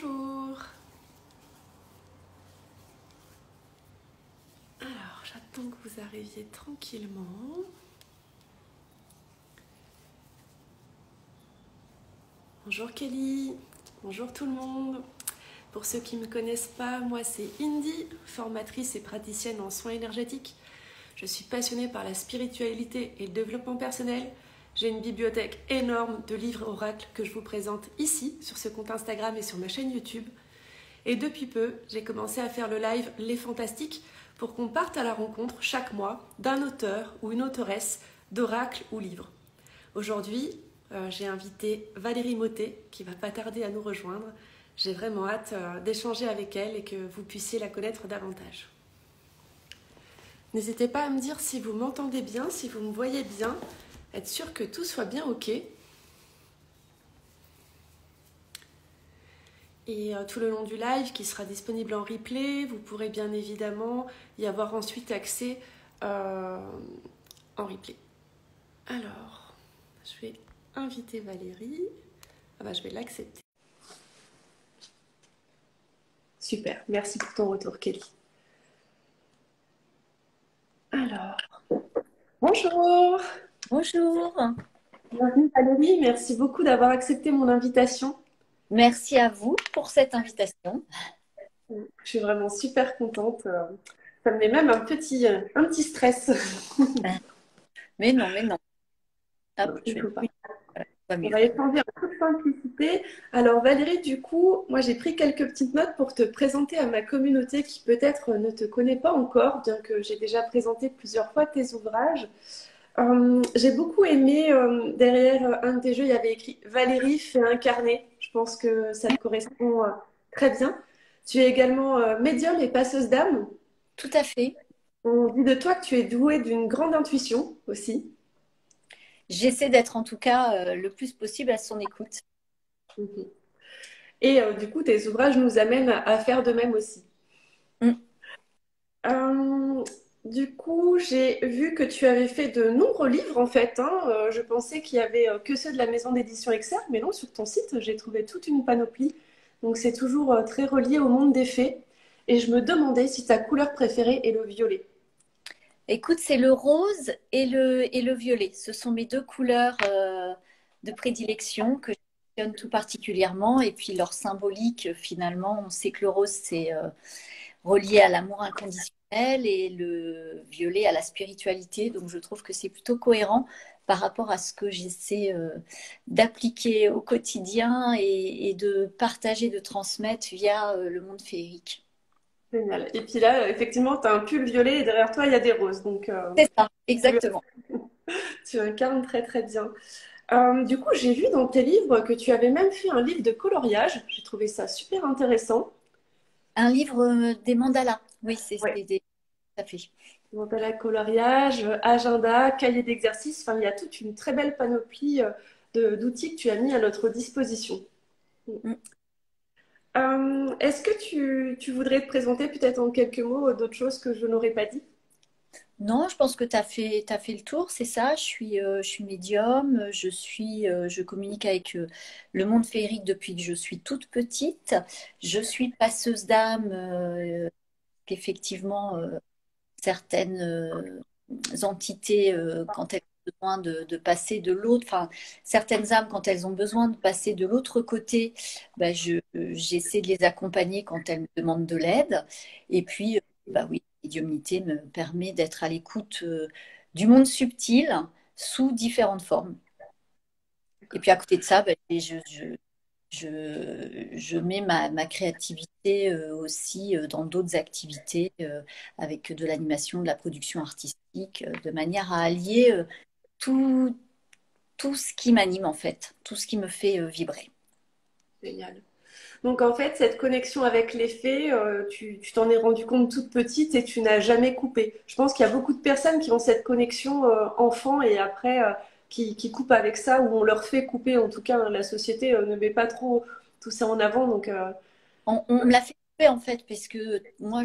Bonjour. Alors, j'attends que vous arriviez tranquillement. Bonjour Kelly. Bonjour tout le monde. Pour ceux qui ne me connaissent pas, moi c'est Indy, formatrice et praticienne en soins énergétiques. Je suis passionnée par la spiritualité et le développement personnel. J'ai une bibliothèque énorme de livres oracles que je vous présente ici, sur ce compte Instagram et sur ma chaîne YouTube. Et depuis peu, j'ai commencé à faire le live Les Fantastiques pour qu'on parte à la rencontre chaque mois d'un auteur ou une auteuresse d'oracles ou livres. Aujourd'hui, j'ai invité Valérie Mottet qui va pas tarder à nous rejoindre. J'ai vraiment hâte d'échanger avec elle et que vous puissiez la connaître davantage. N'hésitez pas à me dire si vous m'entendez bien, si vous me voyez bien, être sûr que tout soit bien OK. Et tout le long du live qui sera disponible en replay, vous pourrez bien évidemment y avoir ensuite accès en replay. Alors, je vais inviter Valérie. Ah bah, je vais l'accepter. Super, merci pour ton retour Kelly. Alors, bonjour. Bonjour, Bienvenue Valérie, merci beaucoup d'avoir accepté mon invitation. merci à vous pour cette invitation. Je suis vraiment super contente. Ça me met même un petit stress. Mais non. Hop, Il je vais faut pas. pas On mieux. va échanger en toute simplicité. Alors Valérie, du coup, moi j'ai pris quelques petites notes pour te présenter à ma communauté qui peut-être ne te connaît pas encore, bien que j'ai déjà présenté plusieurs fois tes ouvrages. J'ai beaucoup aimé, derrière un de tes jeux, il y avait écrit Valérie fait incarner. Je pense que ça te correspond très bien. Tu es également médium et passeuse d'âme. Tout à fait. On dit de toi que tu es douée d'une grande intuition aussi. J'essaie d'être en tout cas le plus possible à son écoute. Mhm. Et du coup, tes ouvrages nous amènent à faire de même aussi. Mm. Euh, du coup, j'ai vu que tu avais fait de nombreux livres en fait, hein. Je pensais qu'il y avait que ceux de la maison d'édition Exergue, mais non, sur ton site, j'ai trouvé toute une panoplie. Donc c'est toujours très relié au monde des fées. Et je me demandais si ta couleur préférée est le violet. Écoute, c'est le rose et le violet. Ce sont mes deux couleurs de prédilection que j'affectionne tout particulièrement. Et puis leur symbolique, finalement, on sait que le rose, c'est relié à l'amour inconditionnel et le violet à la spiritualité. Donc je trouve que c'est plutôt cohérent par rapport à ce que j'essaie d'appliquer au quotidien et de partager, de transmettre via le monde féerique. Génial. Et puis là, effectivement, tu as un pull violet et derrière toi, il y a des roses. Donc C'est ça, tu, exactement. tu incarnes très très bien. Du coup, j'ai vu dans tes livres que tu avais même fait un livre de coloriage. J'ai trouvé ça super intéressant. Un livre des mandalas. Oui, Ouais. ça fait. Mandala coloriage, agenda, cahier d'exercice. Enfin, il y a toute une très belle panoplie d'outils que tu as mis à notre disposition. Mm. Est-ce que tu voudrais te présenter peut-être en quelques mots d'autres choses que je n'aurais pas dit? Non, je pense que t'as fait le tour, c'est ça. Je suis médium, je communique avec le monde féerique depuis que je suis toute petite. Je suis passeuse d'âme, qu'effectivement, certaines entités, quand elles ont besoin de passer de l'autre, enfin, certaines âmes, quand elles ont besoin de passer de l'autre côté, ben, j'essaie de les accompagner quand elles me demandent de l'aide. Et puis, bah oui, la médiumnité me permet d'être à l'écoute du monde subtil sous différentes formes. Et puis à côté de ça, ben, je mets ma créativité aussi dans d'autres activités avec de l'animation, de la production artistique, de manière à allier tout, tout ce qui m'anime en fait, tout ce qui me fait vibrer. Génial. Donc en fait, cette connexion avec les fées, tu t'en es rendu compte toute petite et tu n'as jamais coupé. Je pense qu'il y a beaucoup de personnes qui ont cette connexion enfant et après qui coupent avec ça ou on leur fait couper. En tout cas, hein, la société ne met pas trop tout ça en avant. Donc On me l'a fait fait, en fait, parce que moi,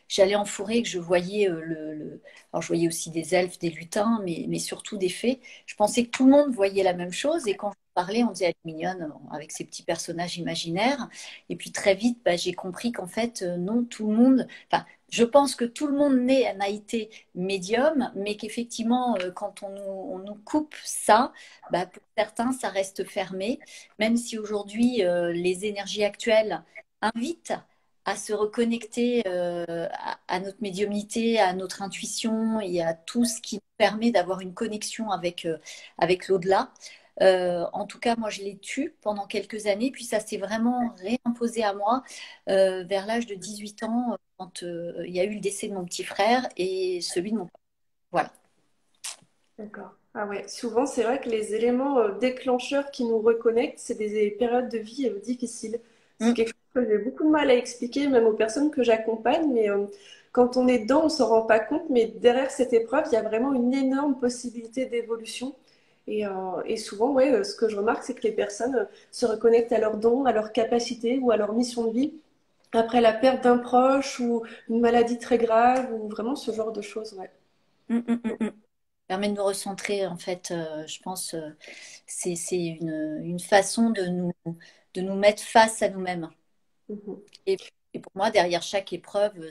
j'allais en forêt, que je voyais alors je voyais aussi des elfes, des lutins, mais surtout des fées, je pensais que tout le monde voyait la même chose. Et quand je parlais, on disait elle est mignonne avec ces petits personnages imaginaires. Et puis très vite, bah, j'ai compris qu'en fait, non, tout le monde. Enfin, je pense que tout le monde n'a été médium, mais qu'effectivement, quand on nous coupe ça, bah, pour certains, ça reste fermé. Même si aujourd'hui, les énergies actuelles invite à se reconnecter à notre médiumnité, à notre intuition et à tout ce qui nous permet d'avoir une connexion avec l'au-delà. En tout cas, moi, je l'ai tu pendant quelques années, puis ça s'est vraiment réimposé à moi vers l'âge de 18 ans, quand il y a eu le décès de mon petit frère et celui de mon père. Voilà. D'accord. Ah ouais, souvent c'est vrai que les éléments déclencheurs qui nous reconnectent, c'est des périodes de vie difficiles. C'est Mm, quelque chose que j'ai beaucoup de mal à expliquer, même aux personnes que j'accompagne, mais quand on est dedans, on ne s'en rend pas compte, mais derrière cette épreuve, il y a vraiment une énorme possibilité d'évolution. Et souvent, ouais, ce que je remarque, c'est que les personnes se reconnectent à leurs dons, à leurs capacités ou à leur mission de vie après la perte d'un proche ou une maladie très grave ou vraiment ce genre de choses, ouais. mm, mm, mm, mm. Permet de nous recentrer, en fait, je pense, c'est une façon de nous mettre face à nous-mêmes. Mhm. Et, et pour moi, derrière chaque épreuve,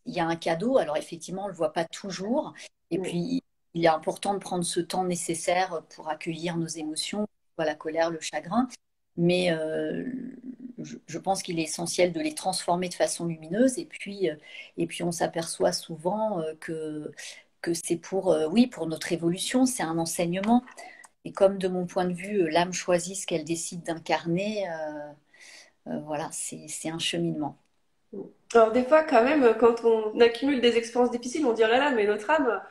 il y a un cadeau. Alors effectivement, on ne le voit pas toujours. Et Ouais. puis, il est important de prendre ce temps nécessaire pour accueillir nos émotions, soit la colère, le chagrin. Mais je pense qu'il est essentiel de les transformer de façon lumineuse. Et puis on s'aperçoit souvent que c'est pour, oui, pour notre évolution, c'est un enseignement. Et comme de mon point de vue, l'âme choisit ce qu'elle décide d'incarner, voilà, c'est un cheminement. Alors des fois, quand même, quand on accumule des expériences difficiles, on dit, oh là là, mais notre âme,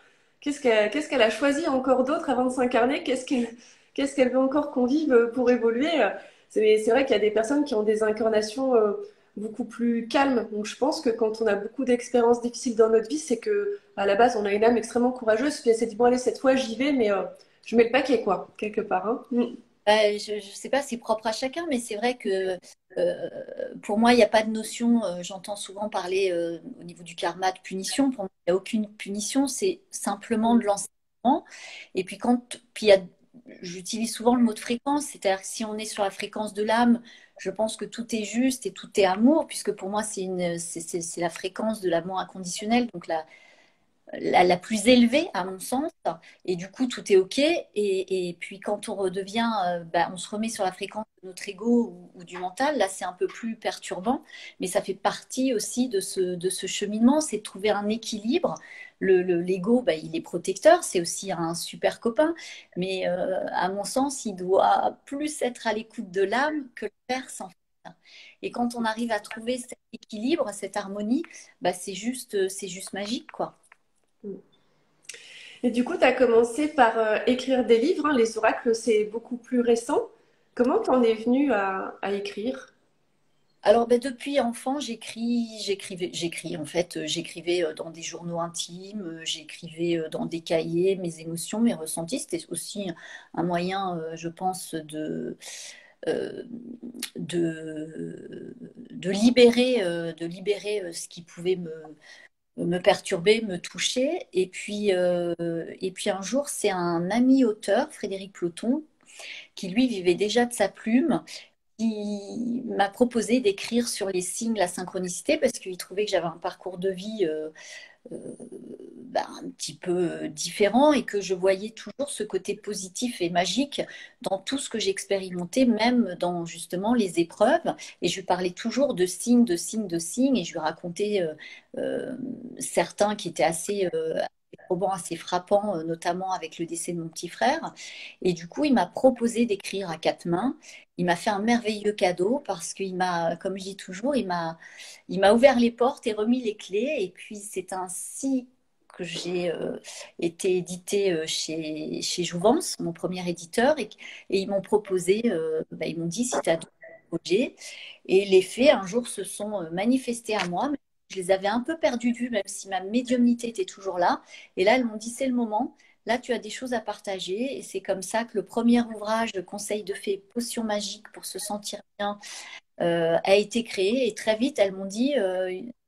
qu'est-ce qu'elle a choisi encore d'autre avant de s'incarner? Qu'est-ce qu'elle veut encore qu'on vive pour évoluer? C'est vrai qu'il y a des personnes qui ont des incarnations beaucoup plus calmes. Donc je pense que quand on a beaucoup d'expériences difficiles dans notre vie, c'est que à la base, on a une âme extrêmement courageuse. Puis elle s'est dit, bon, allez, cette fois, j'y vais, mais je mets le paquet, quoi, quelque part. Hein. Mm. Je ne sais pas, c'est propre à chacun, mais c'est vrai que pour moi, il n'y a pas de notion. J'entends souvent parler au niveau du karma de punition. Pour moi, il n'y a aucune punition, c'est simplement de l'enseignement. Et puis, j'utilise souvent le mot de fréquence, c'est-à-dire que si on est sur la fréquence de l'âme, je pense que tout est juste et tout est amour, puisque pour moi, c'est la fréquence de l'amour inconditionnel. Donc, la plus élevée à mon sens, et du coup tout est ok, et puis quand on redevient, bah, on se remet sur la fréquence de notre ego ou du mental, là c'est un peu plus perturbant, mais ça fait partie aussi de ce cheminement, c'est de trouver un équilibre. L'ego, bah, il est protecteur, c'est aussi un super copain, mais à mon sens, il doit plus être à l'écoute de l'âme que l'inverse en fait. Et quand on arrive à trouver cet équilibre, cette harmonie, bah, c'est juste magique, quoi. Et du coup, tu as commencé par écrire des livres, hein. Les oracles, c'est beaucoup plus récent. Comment t'en es venu à écrire? Alors, ben, depuis enfant, j'écrivais en fait, j'écrivais dans des journaux intimes, j'écrivais dans des cahiers mes émotions, mes ressentis. C'était aussi un moyen, je pense, euh, de libérer ce qui pouvait me perturber, me toucher. Et puis un jour, c'est un ami auteur, Frédéric Ploton, qui lui vivait déjà de sa plume, qui m'a proposé d'écrire sur les signes, la synchronicité, parce qu'il trouvait que j'avais un parcours de vie euh, bah, un petit peu différent et que je voyais toujours ce côté positif et magique dans tout ce que j'expérimentais, même dans justement les épreuves. Et je lui parlais toujours de signes, de signes, de signes, et je lui racontais euh, certains qui étaient assez probants, assez frappants, notamment avec le décès de mon petit frère. Et du coup, il m'a proposé d'écrire à quatre mains. Il m'a fait un merveilleux cadeau parce qu'il m'a, comme je dis toujours, il m'a ouvert les portes et remis les clés. Et puis, c'est ainsi que j'ai été éditée chez Jouvence, mon premier éditeur. Et ils m'ont proposé, bah, ils m'ont dit si tu as d'autres projets. Et les faits, un jour, se sont manifestés à moi. Mais je les avais un peu perdus de vue, même si ma médiumnité était toujours là. Et là, elles m'ont dit c'est le moment. Là, tu as des choses à partager. Et c'est comme ça que le premier ouvrage de Conseil de fées, Potions magiques pour se sentir bien, a été créée et très vite, elles m'ont dit,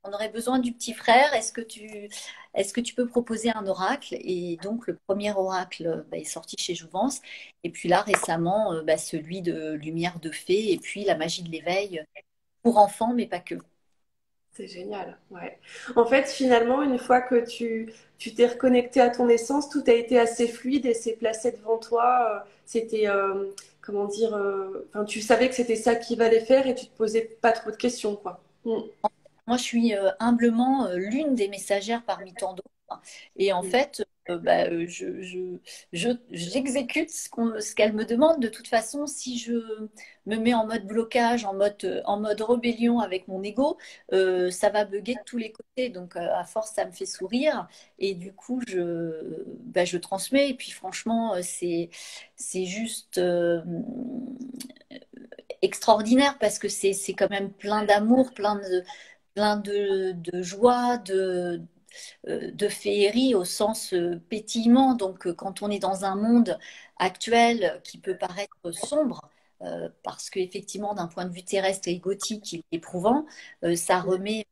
on aurait besoin du petit frère, est-ce que tu peux proposer un oracle? Et donc, le premier oracle est sorti chez Jouvence. Et puis là, récemment, celui de Lumière de Fée et puis la magie de l'éveil pour enfants, mais pas que. C'est génial, ouais. En fait, finalement, une fois que tu t'es reconnecté à ton essence, tout a été assez fluide et s'est placé devant toi. C'était, comment dire, enfin, tu savais que c'était ça qu'il fallait faire et tu te posais pas trop de questions, quoi. Mm. Moi, je suis humblement l'une des messagères parmi tant d'autres. Et en Mm. fait, j'exécute ce qu'elle me demande. De toute façon, si je me mets en mode blocage, en mode rébellion avec mon ego, ça va bugger de tous les côtés. Donc, à force, ça me fait sourire. Et du coup, je transmets. Et puis, franchement, c'est juste extraordinaire parce que c'est quand même plein d'amour, plein de joie, de féerie au sens pétillement. Donc, quand on est dans un monde actuel qui peut paraître sombre, parce qu'effectivement, d'un point de vue terrestre et égotique, il est éprouvant, ça remet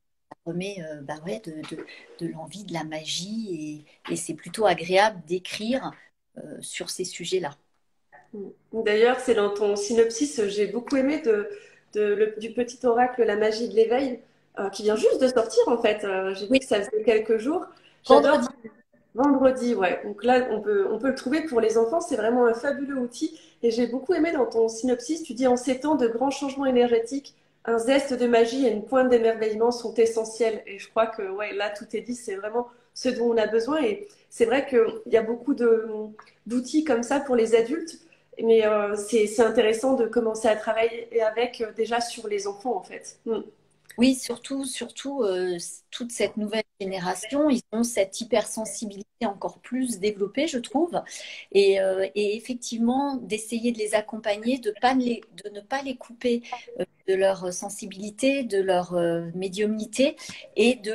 de l'envie, de la magie, et c'est plutôt agréable d'écrire sur ces sujets-là. D'ailleurs, c'est dans ton synopsis, j'ai beaucoup aimé du petit oracle La magie de l'éveil, qui vient juste de sortir en fait. J'ai vu Oui, que ça faisait quelques jours. J'adore. vendredi. Vendredi, ouais. Donc là, on peut le trouver pour les enfants. C'est vraiment un fabuleux outil. Et j'ai beaucoup aimé dans ton synopsis, tu dis en ces temps de grands changements énergétiques, un zeste de magie et une pointe d'émerveillement sont essentiels. Et je crois que ouais, là, tout est dit. C'est vraiment ce dont on a besoin. Et c'est vrai qu'il y a beaucoup d'outils comme ça pour les adultes. Mais c'est intéressant de commencer à travailler avec déjà sur les enfants, en fait. Mm. Oui, surtout toute cette nouvelle génération, ils ont cette hypersensibilité encore plus développée, je trouve. Et effectivement, d'essayer de les accompagner, de ne pas les couper de leur sensibilité, de leur médiumnité, et de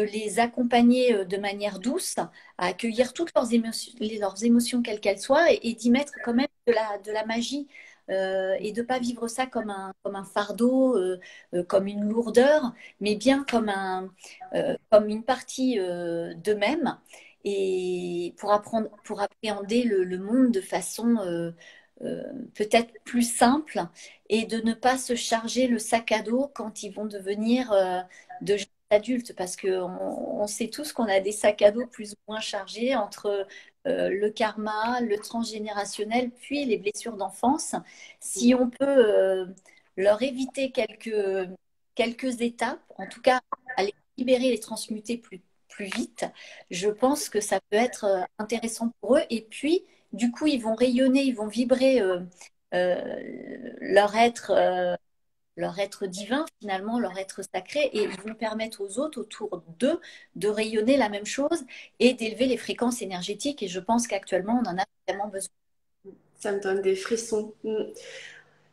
les accompagner de manière douce, à accueillir toutes leurs émotions quelles qu'elles soient, et d'y mettre quand même de la magie. Et de ne pas vivre ça comme un fardeau, comme une lourdeur, mais bien comme une partie d'eux-mêmes, et pour appréhender le monde de façon peut-être plus simple, et de ne pas se charger le sac à dos quand ils vont devenir de jeunes adultes, parce qu'on sait tous qu'on a des sacs à dos plus ou moins chargés entre le karma, le transgénérationnel, puis les blessures d'enfance. Si on peut leur éviter quelques étapes, en tout cas à les libérer, les transmuter plus vite, je pense que ça peut être intéressant pour eux. Et puis, du coup, ils vont rayonner, ils vont vibrer leur être, leur être divin, finalement, leur être sacré, et ils vont permettre aux autres autour d'eux de rayonner la même chose et d'élever les fréquences énergétiques. Et je pense qu'actuellement, on en a vraiment besoin. Ça me donne des frissons. Mm.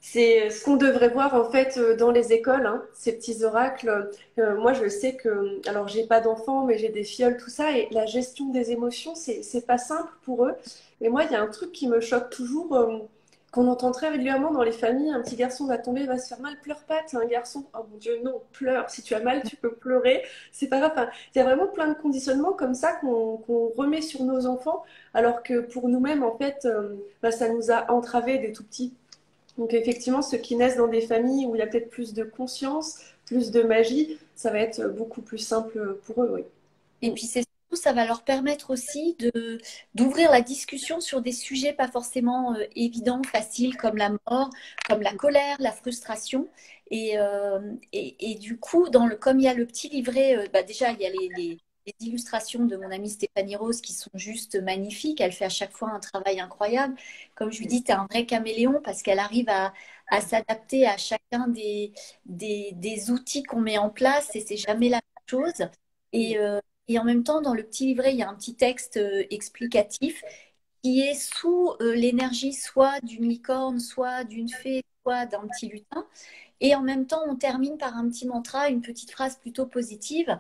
C'est ce qu'on devrait voir en fait dans les écoles, hein, ces petits oracles. Moi, je sais que, alors j'ai pas d'enfants, mais j'ai des filleuls, tout ça, et la gestion des émotions, c'est pas simple pour eux. Et moi, il y a un truc qui me choque toujours, qu'on entend très régulièrement dans les familles. Un petit garçon va tomber, va se faire mal, pleure pas, t'es un garçon. Oh mon Dieu, non, pleure. Si tu as mal, tu peux pleurer. C'est pas grave. Enfin, il y a vraiment plein de conditionnements comme ça qu'on remet sur nos enfants, alors que pour nous-mêmes, en fait, ça nous a entravés des tout petits. Donc effectivement, ceux qui naissent dans des familles où il y a peut-être plus de conscience, plus de magie, ça va être beaucoup plus simple pour eux, oui. Et puis c'est surtout, ça va leur permettre aussi d'ouvrir la discussion sur des sujets pas forcément évidents, faciles, comme la mort, comme la colère, la frustration. Et du coup, comme il y a le petit livret, déjà il y a les illustrations de mon amie Stéphanie Rose qui sont juste magnifiques. Elle fait à chaque fois un travail incroyable. Comme je lui dis, tu es un vrai caméléon parce qu'elle arrive à s'adapter à chacun des outils qu'on met en place, et c'est jamais la même chose. Et, et en même temps, dans le petit livret, il y a un petit texte explicatif qui est sous l'énergie soit d'une licorne, soit d'une fée, soit d'un petit lutin. Et en même temps, on termine par un petit mantra, une petite phrase plutôt positive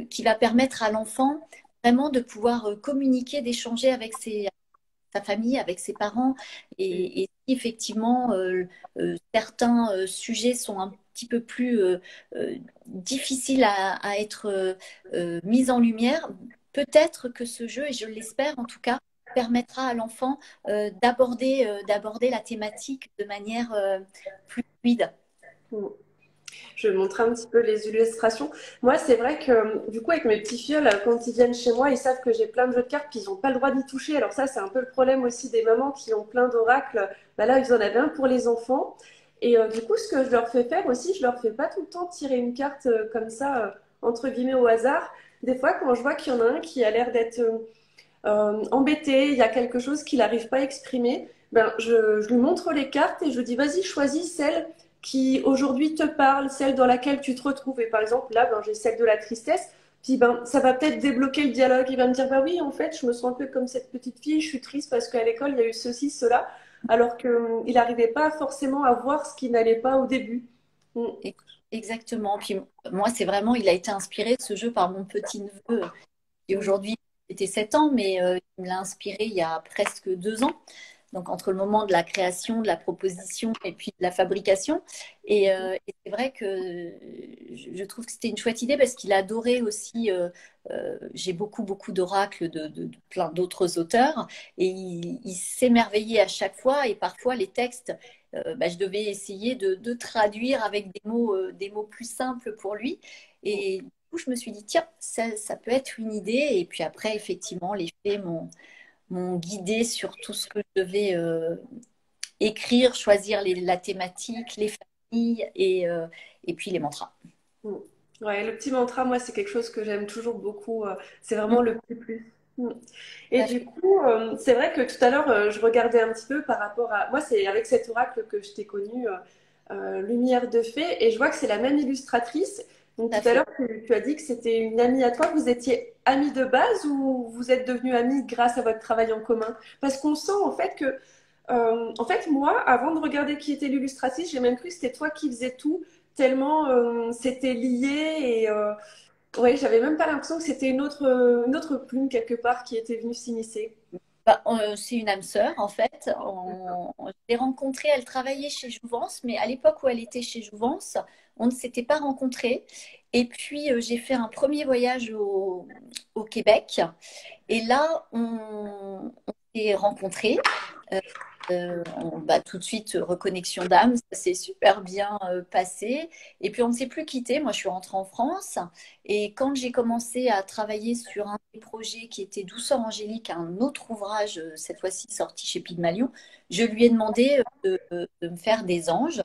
qui va permettre à l'enfant vraiment de pouvoir communiquer, d'échanger avec sa famille, avec ses parents. Et si effectivement, certains sujets sont un petit peu plus difficiles à être mis en lumière, peut-être que ce jeu, et je l'espère en tout cas, permettra à l'enfant d'aborder la thématique de manière plus fluide. Mm. Je vais montrer un petit peu les illustrations. Moi, c'est vrai que du coup, avec mes petits fioles, quand ils viennent chez moi, ils savent que j'ai plein de jeux de cartes, puis ils n'ont pas le droit d'y toucher. Alors ça, c'est un peu le problème aussi des mamans qui ont plein d'oracles. Bah là, ils en avaient un pour les enfants. Et du coup, ce que je leur fais faire aussi, je leur fais pas tout le temps tirer une carte comme ça, entre guillemets, au hasard. Des fois, quand je vois qu'il y en a un qui a l'air d'être embêté, il y a quelque chose qu'il n'arrive pas à exprimer, ben, je lui montre les cartes et je lui dis, vas-y, choisis celle qui aujourd'hui te parle, celle dans laquelle tu te retrouves. Et par exemple, là, ben, j'ai celle de la tristesse. Puis ben, ça va peut-être débloquer le dialogue. Il va me dire, bah oui, en fait, je me sens un peu comme cette petite fille, je suis triste parce qu'à l'école, il y a eu ceci, cela, alors qu'il n'arrivait pas forcément à voir ce qui n'allait pas au début. Mm. Exactement. Puis moi, c'est vraiment, il a été inspiré ce jeu par mon petit-neveu qui aujourd'hui était 7 ans, mais il me l'a inspiré il y a presque 2 ans. Donc entre le moment de la création, de la proposition et puis de la fabrication. Et c'est vrai que je trouve que c'était une chouette idée parce qu'il adorait aussi, j'ai beaucoup d'oracles de plein d'autres auteurs et il s'émerveillait à chaque fois et parfois les textes, bah, je devais essayer de traduire avec des mots plus simples pour lui. Et du coup, je me suis dit, tiens, ça peut être une idée. Et puis après, effectivement, les faits m'ont guidée sur tout ce que je devais écrire, choisir la thématique, les familles et puis les mantras. Mm. Ouais, le petit mantra, moi, c'est quelque chose que j'aime toujours beaucoup. C'est Mm, vraiment le petit plus. Mm. tout Et à du fait. coup, c'est vrai que tout à l'heure, je regardais un petit peu par rapport à... Moi, c'est avec cet oracle que je t'ai connu, Lumière de Fée, et je vois que c'est la même illustratrice. Donc Tout à tout à fait. l'heure, tu as dit que c'était une amie à toi. Vous étiez amis de base ou vous êtes devenus amis grâce à votre travail en commun? Parce qu'on sent en fait que... en fait, moi, avant de regarder qui était l'illustratrice, j'ai même cru que c'était toi qui faisais tout, tellement c'était lié et... ouais, j'avais même pas l'impression que c'était une autre plume quelque part qui était venue s'immiscer. Bah, c'est une âme sœur, en fait. Je l'ai rencontrée, elle travaillait chez Jouvence, mais à l'époque où elle était chez Jouvence, on ne s'était pas rencontrés. Et puis, j'ai fait un premier voyage au Québec. Et là, on s'est rencontrés. Euh, bah, tout de suite, reconnexion d'âme, ça s'est super bien passé. Et puis, on ne s'est plus quitté. Moi, je suis rentrée en France. Et quand j'ai commencé à travailler sur un des projets qui était Douceur Angélique, un autre ouvrage, cette fois-ci sorti chez Pygmalion, je lui ai demandé de me faire des anges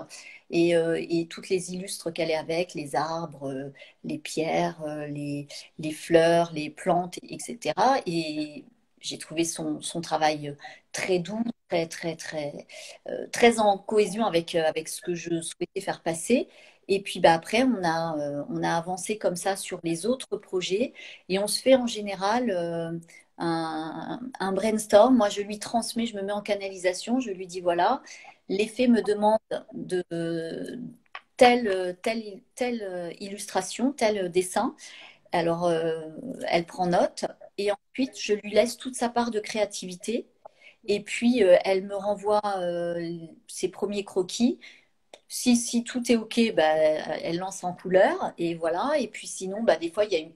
et toutes les illustres qu'elle est avec, les arbres, les pierres, les fleurs, les plantes, etc. Et j'ai trouvé son travail très doux, très en cohésion avec ce que je souhaitais faire passer. Et puis bah, après, on a avancé comme ça sur les autres projets et on se fait en général un brainstorm. Moi, je lui transmets, je me mets en canalisation, je lui dis voilà, l'effet me demande de telle illustration, tel dessin. Alors, elle prend note et ensuite, je lui laisse toute sa part de créativité. Et puis, elle me renvoie ses premiers croquis. Si tout est OK, bah, elle lance en couleur et voilà. Et puis sinon, bah, des fois, il y a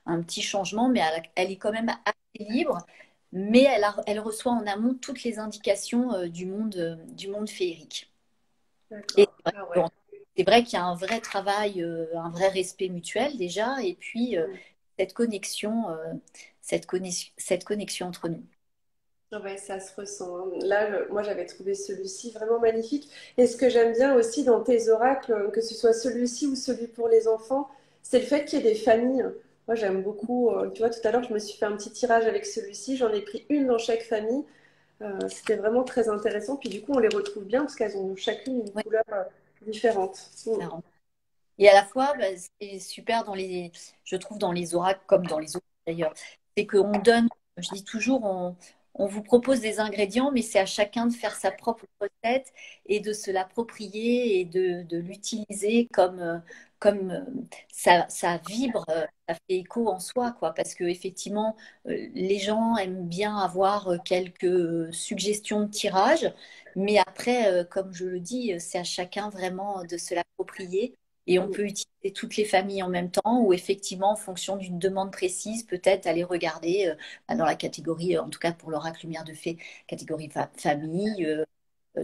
un petit changement, mais elle est quand même assez libre. Mais elle reçoit en amont toutes les indications du monde féerique. Et D'accord. c'est vrai, Ah ouais. bon, c'est vrai qu'il y a un vrai travail, un vrai respect mutuel déjà, et puis cette connexion, cette connexion entre nous. Ah ouais, ça se ressent, hein. Là, moi, j'avais trouvé celui-ci vraiment magnifique. Et ce que j'aime bien aussi dans tes oracles, que ce soit celui-ci ou celui pour les enfants, c'est le fait qu'il y ait des familles. Moi, j'aime beaucoup. Tu vois, tout à l'heure, je me suis fait un petit tirage avec celui-ci. J'en ai pris une dans chaque famille. C'était vraiment très intéressant. Puis du coup, on les retrouve bien parce qu'elles ont chacune une Ouais, couleur différente. Mm. différent. Et à la fois, bah, c'est super je trouve dans les oracles comme dans les autres d'ailleurs, c'est qu'on donne, je dis toujours, on vous propose des ingrédients, mais c'est à chacun de faire sa propre recette et de se l'approprier et de l'utiliser comme ça vibre, ça fait écho en soi, quoi. Parce que effectivement, les gens aiment bien avoir quelques suggestions de tirage, mais après, comme je le dis, c'est à chacun vraiment de se l'approprier. Et on peut utiliser toutes les familles en même temps, ou effectivement, en fonction d'une demande précise, peut-être aller regarder dans la catégorie, en tout cas pour l'oracle Lumière de Fée, catégorie famille,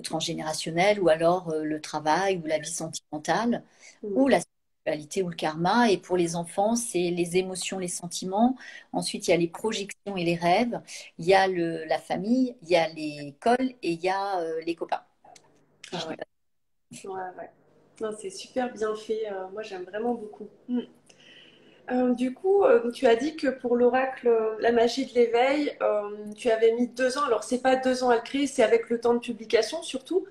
transgénérationnelle, ou alors le travail, ou la vie sentimentale, ou la spiritualité, ou le karma. Et pour les enfants, c'est les émotions, les sentiments. Ensuite, il y a les projections et les rêves. Il y a la famille, il y a l'école et il y a les copains. Ah ouais. Ouais, ouais. Non, c'est super bien fait. Moi, j'aime vraiment beaucoup. Du coup, tu as dit que pour l'oracle, la magie de l'éveil, tu avais mis 2 ans. Alors, c'est pas 2 ans à le créer, c'est avec le temps de publication surtout.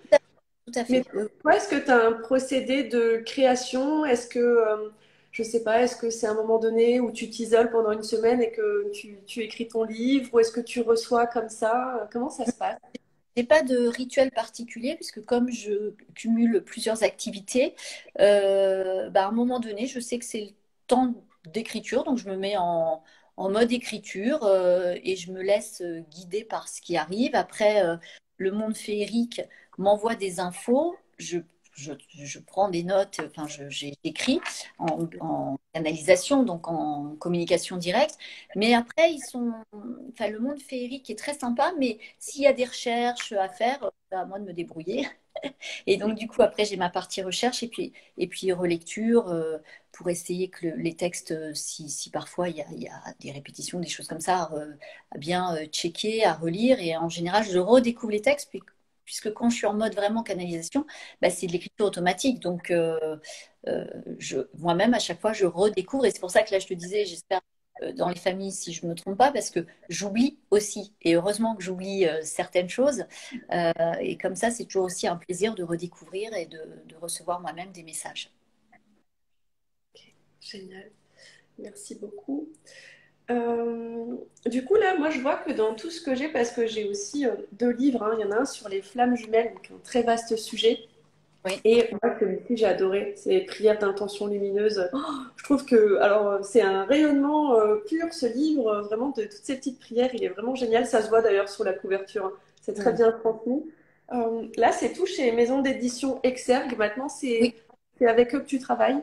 Tout à Mais fait. Oui. toi, est-ce que tu as un procédé de création? Est-ce que, je sais pas, est-ce que c'est un moment donné où tu t'isoles pendant une semaine et que tu écris ton livre? Ou est-ce que tu reçois comme ça? Comment ça se passe? J'ai pas de rituel particulier puisque comme je cumule plusieurs activités, à un moment donné, je sais que c'est le temps d'écriture, donc je me mets en mode écriture et je me laisse guider par ce qui arrive. Après, le monde féerique m'envoie des infos, je prends des notes, enfin, j'écris en canalisation, donc en communication directe. Mais après, enfin, le monde féerique est très sympa, mais s'il y a des recherches à faire, c'est à moi de me débrouiller. Et donc, du coup, après, j'ai ma partie recherche et puis relecture pour essayer que les textes, si parfois il y a des répétitions, des choses comme ça, à bien checker, à relire. Et en général, je redécouvre les textes, puisque quand je suis en mode vraiment canalisation, c'est de l'écriture automatique. Donc, moi-même, à chaque fois, je redécouvre. Et c'est pour ça que là, je te disais, j'espère dans les familles, si je ne me trompe pas, parce que j'oublie aussi. Et heureusement que j'oublie certaines choses. Et comme ça, c'est toujours aussi un plaisir de redécouvrir et de recevoir moi-même des messages. Génial. Merci beaucoup. Du coup, là, moi, je vois que dans tout ce que j'ai, parce que j'ai aussi 2 livres, hein, il y en a un sur les flammes jumelles, donc un très vaste sujet. Oui. Et moi, celui-ci, j'ai adoré. C'est les prières d'intention lumineuse. Oh, je trouve que, alors, c'est un rayonnement pur, ce livre, vraiment, de toutes ces petites prières. Il est vraiment génial. Ça se voit d'ailleurs sur la couverture, hein. C'est très Mm. bien transmis. Là, c'est tout chez Maison d'édition Exergue. Maintenant, c'est Oui. c'est avec eux que tu travailles.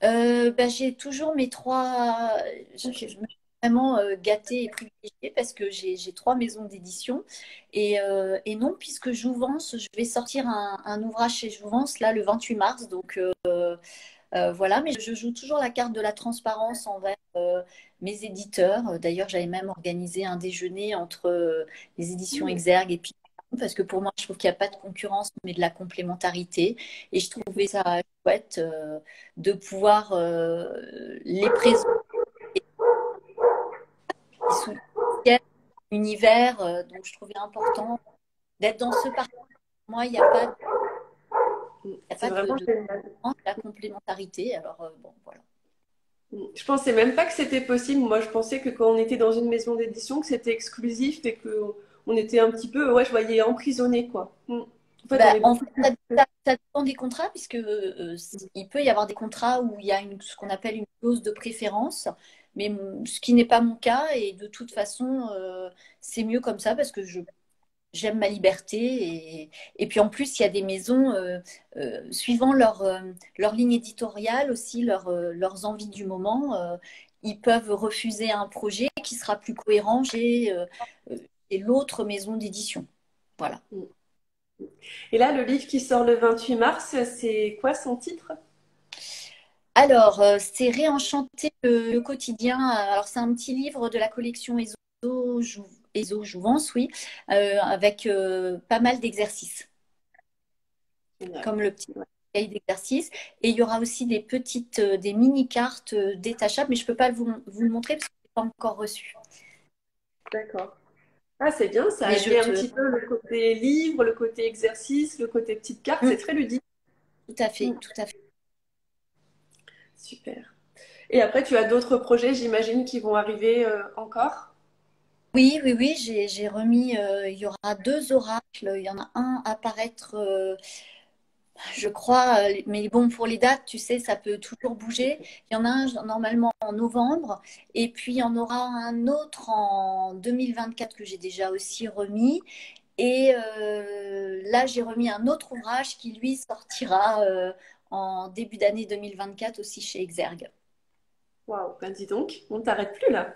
J'ai toujours mes trois. Je me suis vraiment gâtée et privilégiée parce que j'ai trois maisons d'édition. Et non, puisque Jouvence, je vais sortir un ouvrage chez Jouvence là le 28 mars. Donc voilà, mais je joue toujours la carte de la transparence envers mes éditeurs. D'ailleurs, j'avais même organisé un déjeuner entre les éditions Exergue et puis parce que pour moi, je trouve qu'il n'y a pas de concurrence, mais de la complémentarité. Et je trouvais ça chouette de pouvoir les présenter qui soutiennent l'univers. Donc, je trouvais important d'être dans ce parcours. Pour moi, il y a C'est pas vraiment de génial. la complémentarité. Alors, bon, voilà. Je pensais même pas que c'était possible. Moi, je pensais que quand on était dans une maison d'édition, que c'était exclusif et que on était un petit peu, ouais, je voyais emprisonné, quoi. En fait, on est En fait, beaucoup plus. ça dépend des contrats, puisque il peut y avoir des contrats où il y a ce qu'on appelle une clause de préférence, mais ce qui n'est pas mon cas, et de toute façon, c'est mieux comme ça parce que j'aime ma liberté. Et puis en plus, il y a des maisons, suivant leur ligne éditoriale aussi, leurs envies du moment, ils peuvent refuser un projet qui sera plus cohérent chez l'autre maison d'édition. Voilà. Et là, le livre qui sort le 28 mars, c'est quoi son titre? Alors, c'est Réenchanter le quotidien. Alors, c'est un petit livre de la collection Ezo Jouvence, oui, avec pas mal d'exercices, Génial. comme le petit Ouais, cahier d'exercices. Et il y aura aussi des mini-cartes détachables, mais je ne peux pas vous le montrer parce que je n'ai pas encore reçu. d'accord. Ah, c'est bien, ça Mais je allie un te... petit peu le côté livre, le côté exercice, le côté petite carte, c'est Mm, très ludique. tout à fait, Mm, tout à fait. super. Et après, tu as d'autres projets, j'imagine, qui vont arriver encore? Oui, oui, oui, j'ai remis, il y aura deux oracles. Il y en a un à paraître, je crois, mais bon, pour les dates, tu sais, ça peut toujours bouger. Il y en a un normalement en novembre, et puis il y en aura un autre en 2024 que j'ai déjà aussi remis. Et là, j'ai remis un autre ouvrage qui, lui, sortira en début d'année 2024 aussi chez Exergue. Waouh, ben dis donc, on t'arrête plus là.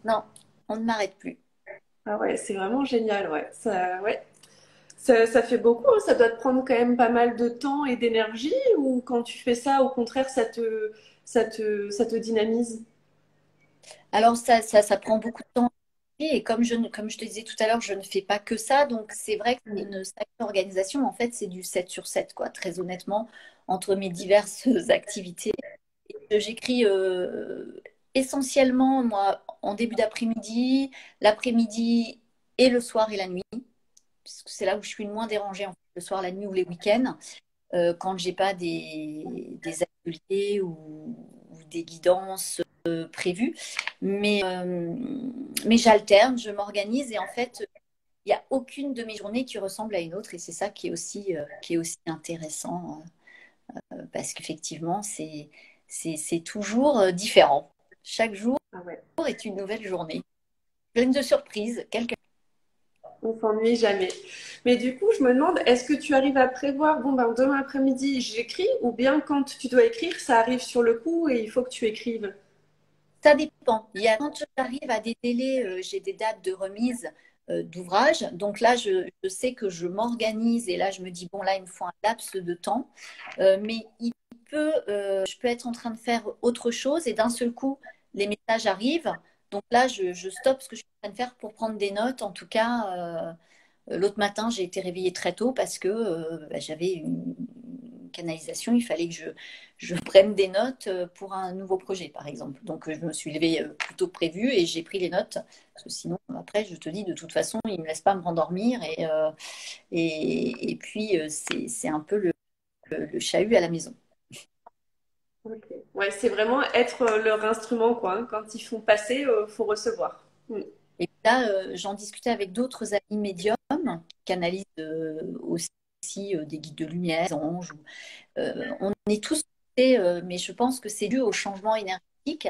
Non, on ne m'arrête plus. Ah ouais, c'est vraiment génial, ouais. Ça fait beaucoup, hein. Ça doit te prendre quand même pas mal de temps et d'énergie, ou quand tu fais ça, au contraire, ça te dynamise. Alors, ça prend beaucoup de temps. Et comme je te disais tout à l'heure, je ne fais pas que ça. Donc, c'est vrai que c'est Mm. une sacrée organisation. En fait, c'est du 7 sur 7 quoi, très honnêtement, entre mes diverses activités. J'écris essentiellement, moi, en début d'après-midi, l'après-midi et le soir et la nuit, puisque c'est là où je suis le moins dérangée, en fait, le soir, la nuit ou les week-ends, quand j'ai pas des ateliers ou des guidances prévues. Mais j'alterne, je m'organise et en fait, il n'y a aucune de mes journées qui ressemble à une autre et c'est ça qui est aussi intéressant parce qu'effectivement, c'est toujours différent. Chaque jour Ah ouais. est une nouvelle journée. Pleine de surprises, quelques... On s'ennuie jamais. Mais du coup, je me demande, est-ce que tu arrives à prévoir, bon ben demain après-midi j'écris, ou bien quand tu dois écrire, ça arrive sur le coup et il faut que tu écrives? Ça dépend. Il y a, quand j'arrive à des délais, j'ai des dates de remise d'ouvrages. Donc là, je sais que je m'organise et là, je me dis, bon, là, il me faut un laps de temps. Mais je peux être en train de faire autre chose et d'un seul coup, les messages arrivent. Donc là, je stoppe ce que je suis en train de faire pour prendre des notes. En tout cas, l'autre matin, j'ai été réveillée très tôt parce que bah, j'avais une canalisation. Il fallait que je prenne des notes pour un nouveau projet, par exemple. Donc, je me suis levée plus tôt que prévu et j'ai pris les notes. Parce que sinon, après, je te dis, de toute façon, il ne me laisse pas me rendormir. Et puis, c'est un peu le chahut à la maison. Ok. Ouais, c'est vraiment être leur instrument, quoi, hein. Quand ils font passer, faut recevoir. Mm. Et là, j'en discutais avec d'autres amis médiums qui canalisent aussi des guides de lumière, des anges. On est tous, mais je pense que c'est dû au changement énergétique,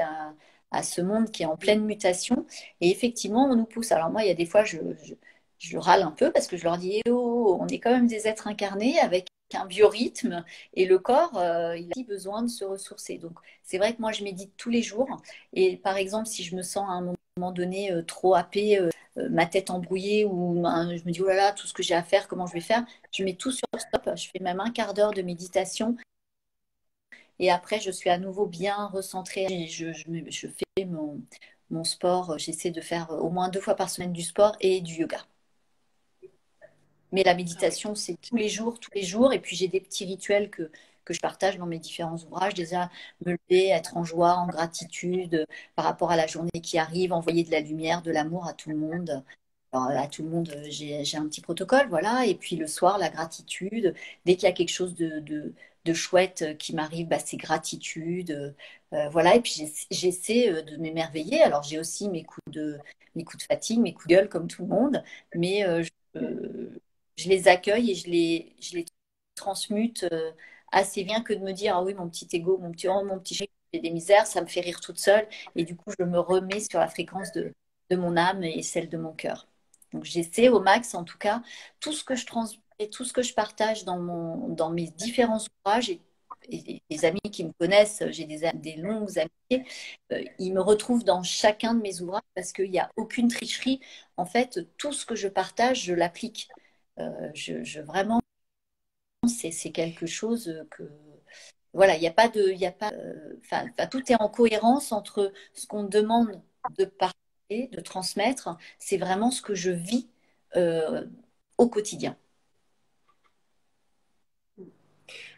à ce monde qui est en pleine mutation. Et effectivement, on nous pousse. Alors moi, il y a des fois, je râle un peu parce que je leur dis, eh oh, on est quand même des êtres incarnés avec un biorhythme et le corps, il a aussi besoin de se ressourcer. Donc, c'est vrai que moi, je médite tous les jours. Et par exemple, si je me sens à un moment donné trop happée, ma tête embrouillée ou je me dis, oh là là, tout ce que j'ai à faire, comment je vais faire, je mets tout sur stop. Je fais même un quart d'heure de méditation et après, je suis à nouveau bien recentrée. Je fais mon sport. J'essaie de faire au moins 2 fois par semaine du sport et du yoga. Mais la Ah ouais. méditation, c'est tous les jours, tous les jours. Et puis, j'ai des petits rituels que je partage dans mes différents ouvrages. Déjà, me lever, être en joie, en gratitude par rapport à la journée qui arrive, envoyer de la lumière, de l'amour à tout le monde. Alors, à tout le monde, j'ai un petit protocole, voilà. Et puis le soir, la gratitude. Dès qu'il y a quelque chose de chouette qui m'arrive, bah, c'est gratitude. Voilà. Et puis j'essaie de m'émerveiller. Alors j'ai aussi mes coups de fatigue, mes coups de gueule comme tout le monde, mais je les accueille et je les transmute assez bien que de me dire, ah oui, mon petit ego, mon petit chéri, j'ai des misères, ça me fait rire toute seule. Et du coup, je me remets sur la fréquence de mon âme et celle de mon cœur. Donc j'essaie au max, en tout cas, tout ce que je transmets, tout ce que je partage dans mes différents ouvrages et les amis qui me connaissent, j'ai des longues amitiés, ils me retrouvent dans chacun de mes ouvrages parce qu'il n'y a aucune tricherie. En fait, tout ce que je partage, je l'applique. Vraiment, c'est quelque chose que voilà, il n'y a pas de, il y a pas, enfin, tout est en cohérence entre ce qu'on demande de partager, de transmettre. C'est vraiment ce que je vis euh, au quotidien.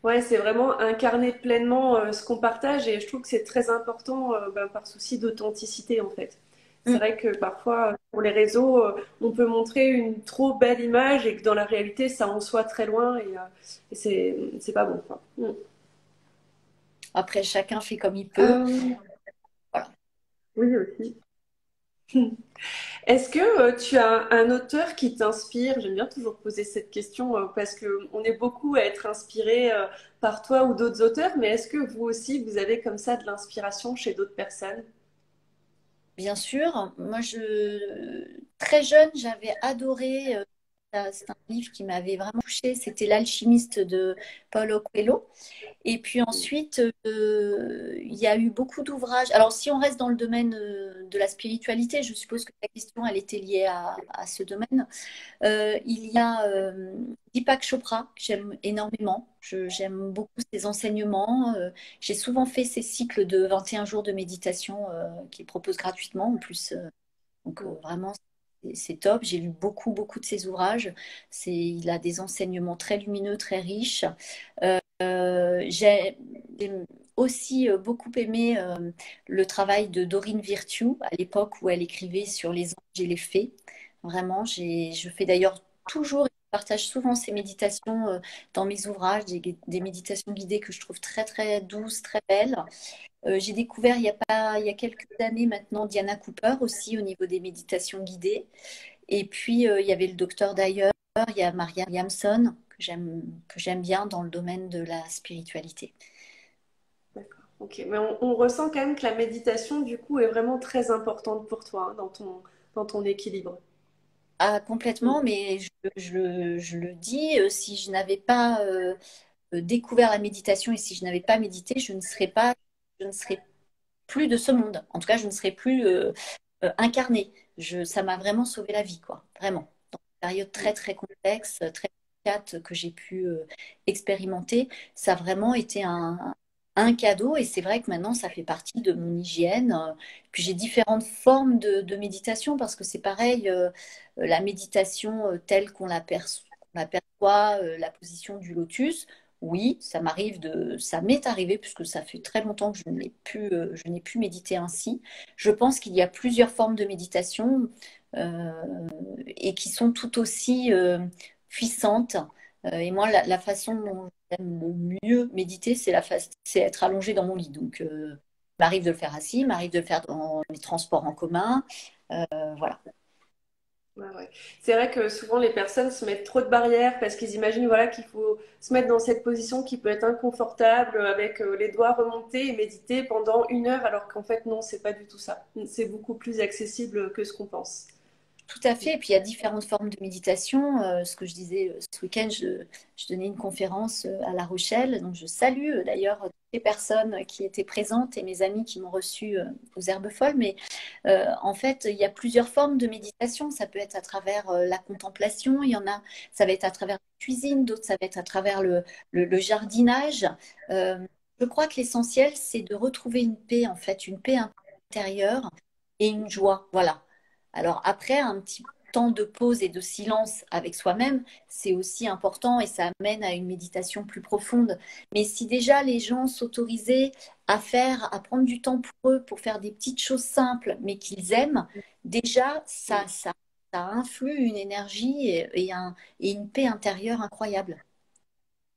Ouais, c'est vraiment incarner pleinement ce qu'on partage et je trouve que c'est très important ben, par souci d'authenticité en fait. C'est Mm. vrai que parfois pour les réseaux, on peut montrer une trop belle image et que dans la réalité, ça en soit très loin et c'est pas bon, quoi. Mm. Après, chacun fait comme il peut. Euh, Voilà. oui aussi. Est-ce que tu as un auteur qui t'inspire? J'aime bien toujours poser cette question parce que on est beaucoup à être inspiré par toi ou d'autres auteurs, mais est-ce que vous aussi, vous avez comme ça de l'inspiration chez d'autres personnes? Bien sûr, très jeune, j'avais adoré, c'est un livre qui m'avait vraiment touchée, c'était L'Alchimiste de Paulo Coelho. Et puis ensuite, il y a eu beaucoup d'ouvrages. Alors, si on reste dans le domaine de la spiritualité, je suppose que ta question, elle était liée à ce domaine. Il y a Deepak Chopra, que j'aime énormément. J'aime beaucoup ses enseignements. J'ai souvent fait ses cycles de 21 jours de méditation qu'il propose gratuitement en plus. Donc, vraiment, c'est top. J'ai lu beaucoup, beaucoup de ses ouvrages. Il a des enseignements très lumineux, très riches. J'ai aussi beaucoup aimé le travail de Dorine Virtue à l'époque où elle écrivait sur les anges et les fées. Vraiment, je fais d'ailleurs toujours, et je partage souvent ces méditations dans mes ouvrages, des méditations guidées que je trouve très très douces, très belles. J'ai découvert il y a quelques années maintenant Diana Cooper aussi au niveau des méditations guidées. Et puis il y avait le docteur Dyer, il y a Maria Williamson que j'aime bien dans le domaine de la spiritualité. D'accord. Ok, mais on ressent quand même que la méditation, du coup, est vraiment très importante pour toi hein, dans ton équilibre. Ah, Mm. complètement, mais je le dis, si je n'avais pas découvert la méditation et si je n'avais pas médité, je ne serais plus de ce monde. En tout cas, je ne serais plus incarnée. Ça m'a vraiment sauvé la vie, quoi. Vraiment. Dans une période très, très complexe, très délicate que j'ai pu expérimenter, ça a vraiment été un cadeau. Et c'est vrai que maintenant, ça fait partie de mon hygiène. Puis j'ai différentes formes de méditation parce que c'est pareil, la méditation telle qu'on l'aperçoit, la position du lotus. Oui, ça m'est arrivé puisque ça fait très longtemps que je n'ai pu méditer ainsi. Je pense qu'il y a plusieurs formes de méditation et qui sont tout aussi puissantes. Et moi, la façon dont j'aime le mieux méditer, c'est être allongé dans mon lit. Donc, il m'arrive de le faire assis, il m'arrive de le faire dans les transports en commun. Voilà. Ouais, ouais. C'est vrai que souvent les personnes se mettent trop de barrières parce qu'ils imaginent voilà, qu'il faut se mettre dans cette position qui peut être inconfortable avec les doigts remontés et méditer pendant 1 heure alors qu'en fait non, c'est pas du tout ça. C'est beaucoup plus accessible que ce qu'on pense. Tout à fait. Et puis il y a différentes formes de méditation. Ce que je disais ce week-end, je donnais une conférence à La Rochelle. Donc je salue d'ailleurs toutes les personnes qui étaient présentes et mes amis qui m'ont reçu aux Herbes Folles. Mais en fait, il y a plusieurs formes de méditation. Ça peut être à travers la contemplation. Il y en a, ça va être à travers la cuisine. D'autres, ça va être à travers le jardinage. Euh, je crois que l'essentiel, c'est de retrouver une paix, en fait, une paix intérieure et une joie. Voilà. Alors après, un petit temps de pause et de silence avec soi-même, c'est aussi important et ça amène à une méditation plus profonde. Mais si déjà les gens s'autorisaient à prendre du temps pour eux, pour faire des petites choses simples, mais qu'ils aiment, déjà, ça influe une énergie et une paix intérieure incroyable.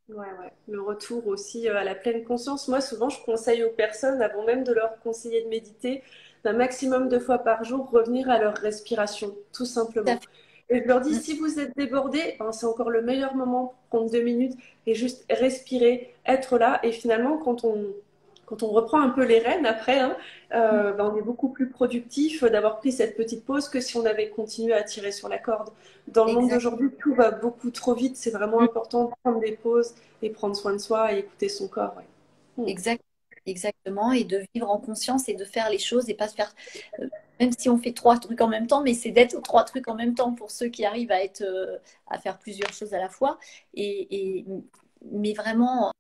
Ouais, ouais. Le retour aussi à la pleine conscience. Moi, souvent, je conseille aux personnes, avant même de leur conseiller de méditer, d'un maximum de fois par jour, revenir à leur respiration, tout Tout à simplement. fait. Et je leur dis, Mm. si vous êtes débordé, ben, c'est encore le meilleur moment pour prendre 2 minutes et juste respirer, être là. Et finalement, quand on reprend un peu les rênes après, hein, ben, on est beaucoup plus productif d'avoir pris cette petite pause que si on avait continué à tirer sur la corde. Dans le monde Exact. d'aujourd'hui, tout va beaucoup trop vite. C'est vraiment Mm. important de prendre des pauses et prendre soin de soi et écouter son corps. Ouais. Exact. Exactement. Et de vivre en conscience et de faire les choses et pas se faire même si on fait trois trucs en même temps, mais c'est d'être aux trois trucs en même temps pour ceux qui arrivent à faire plusieurs choses à la fois. Mais vraiment,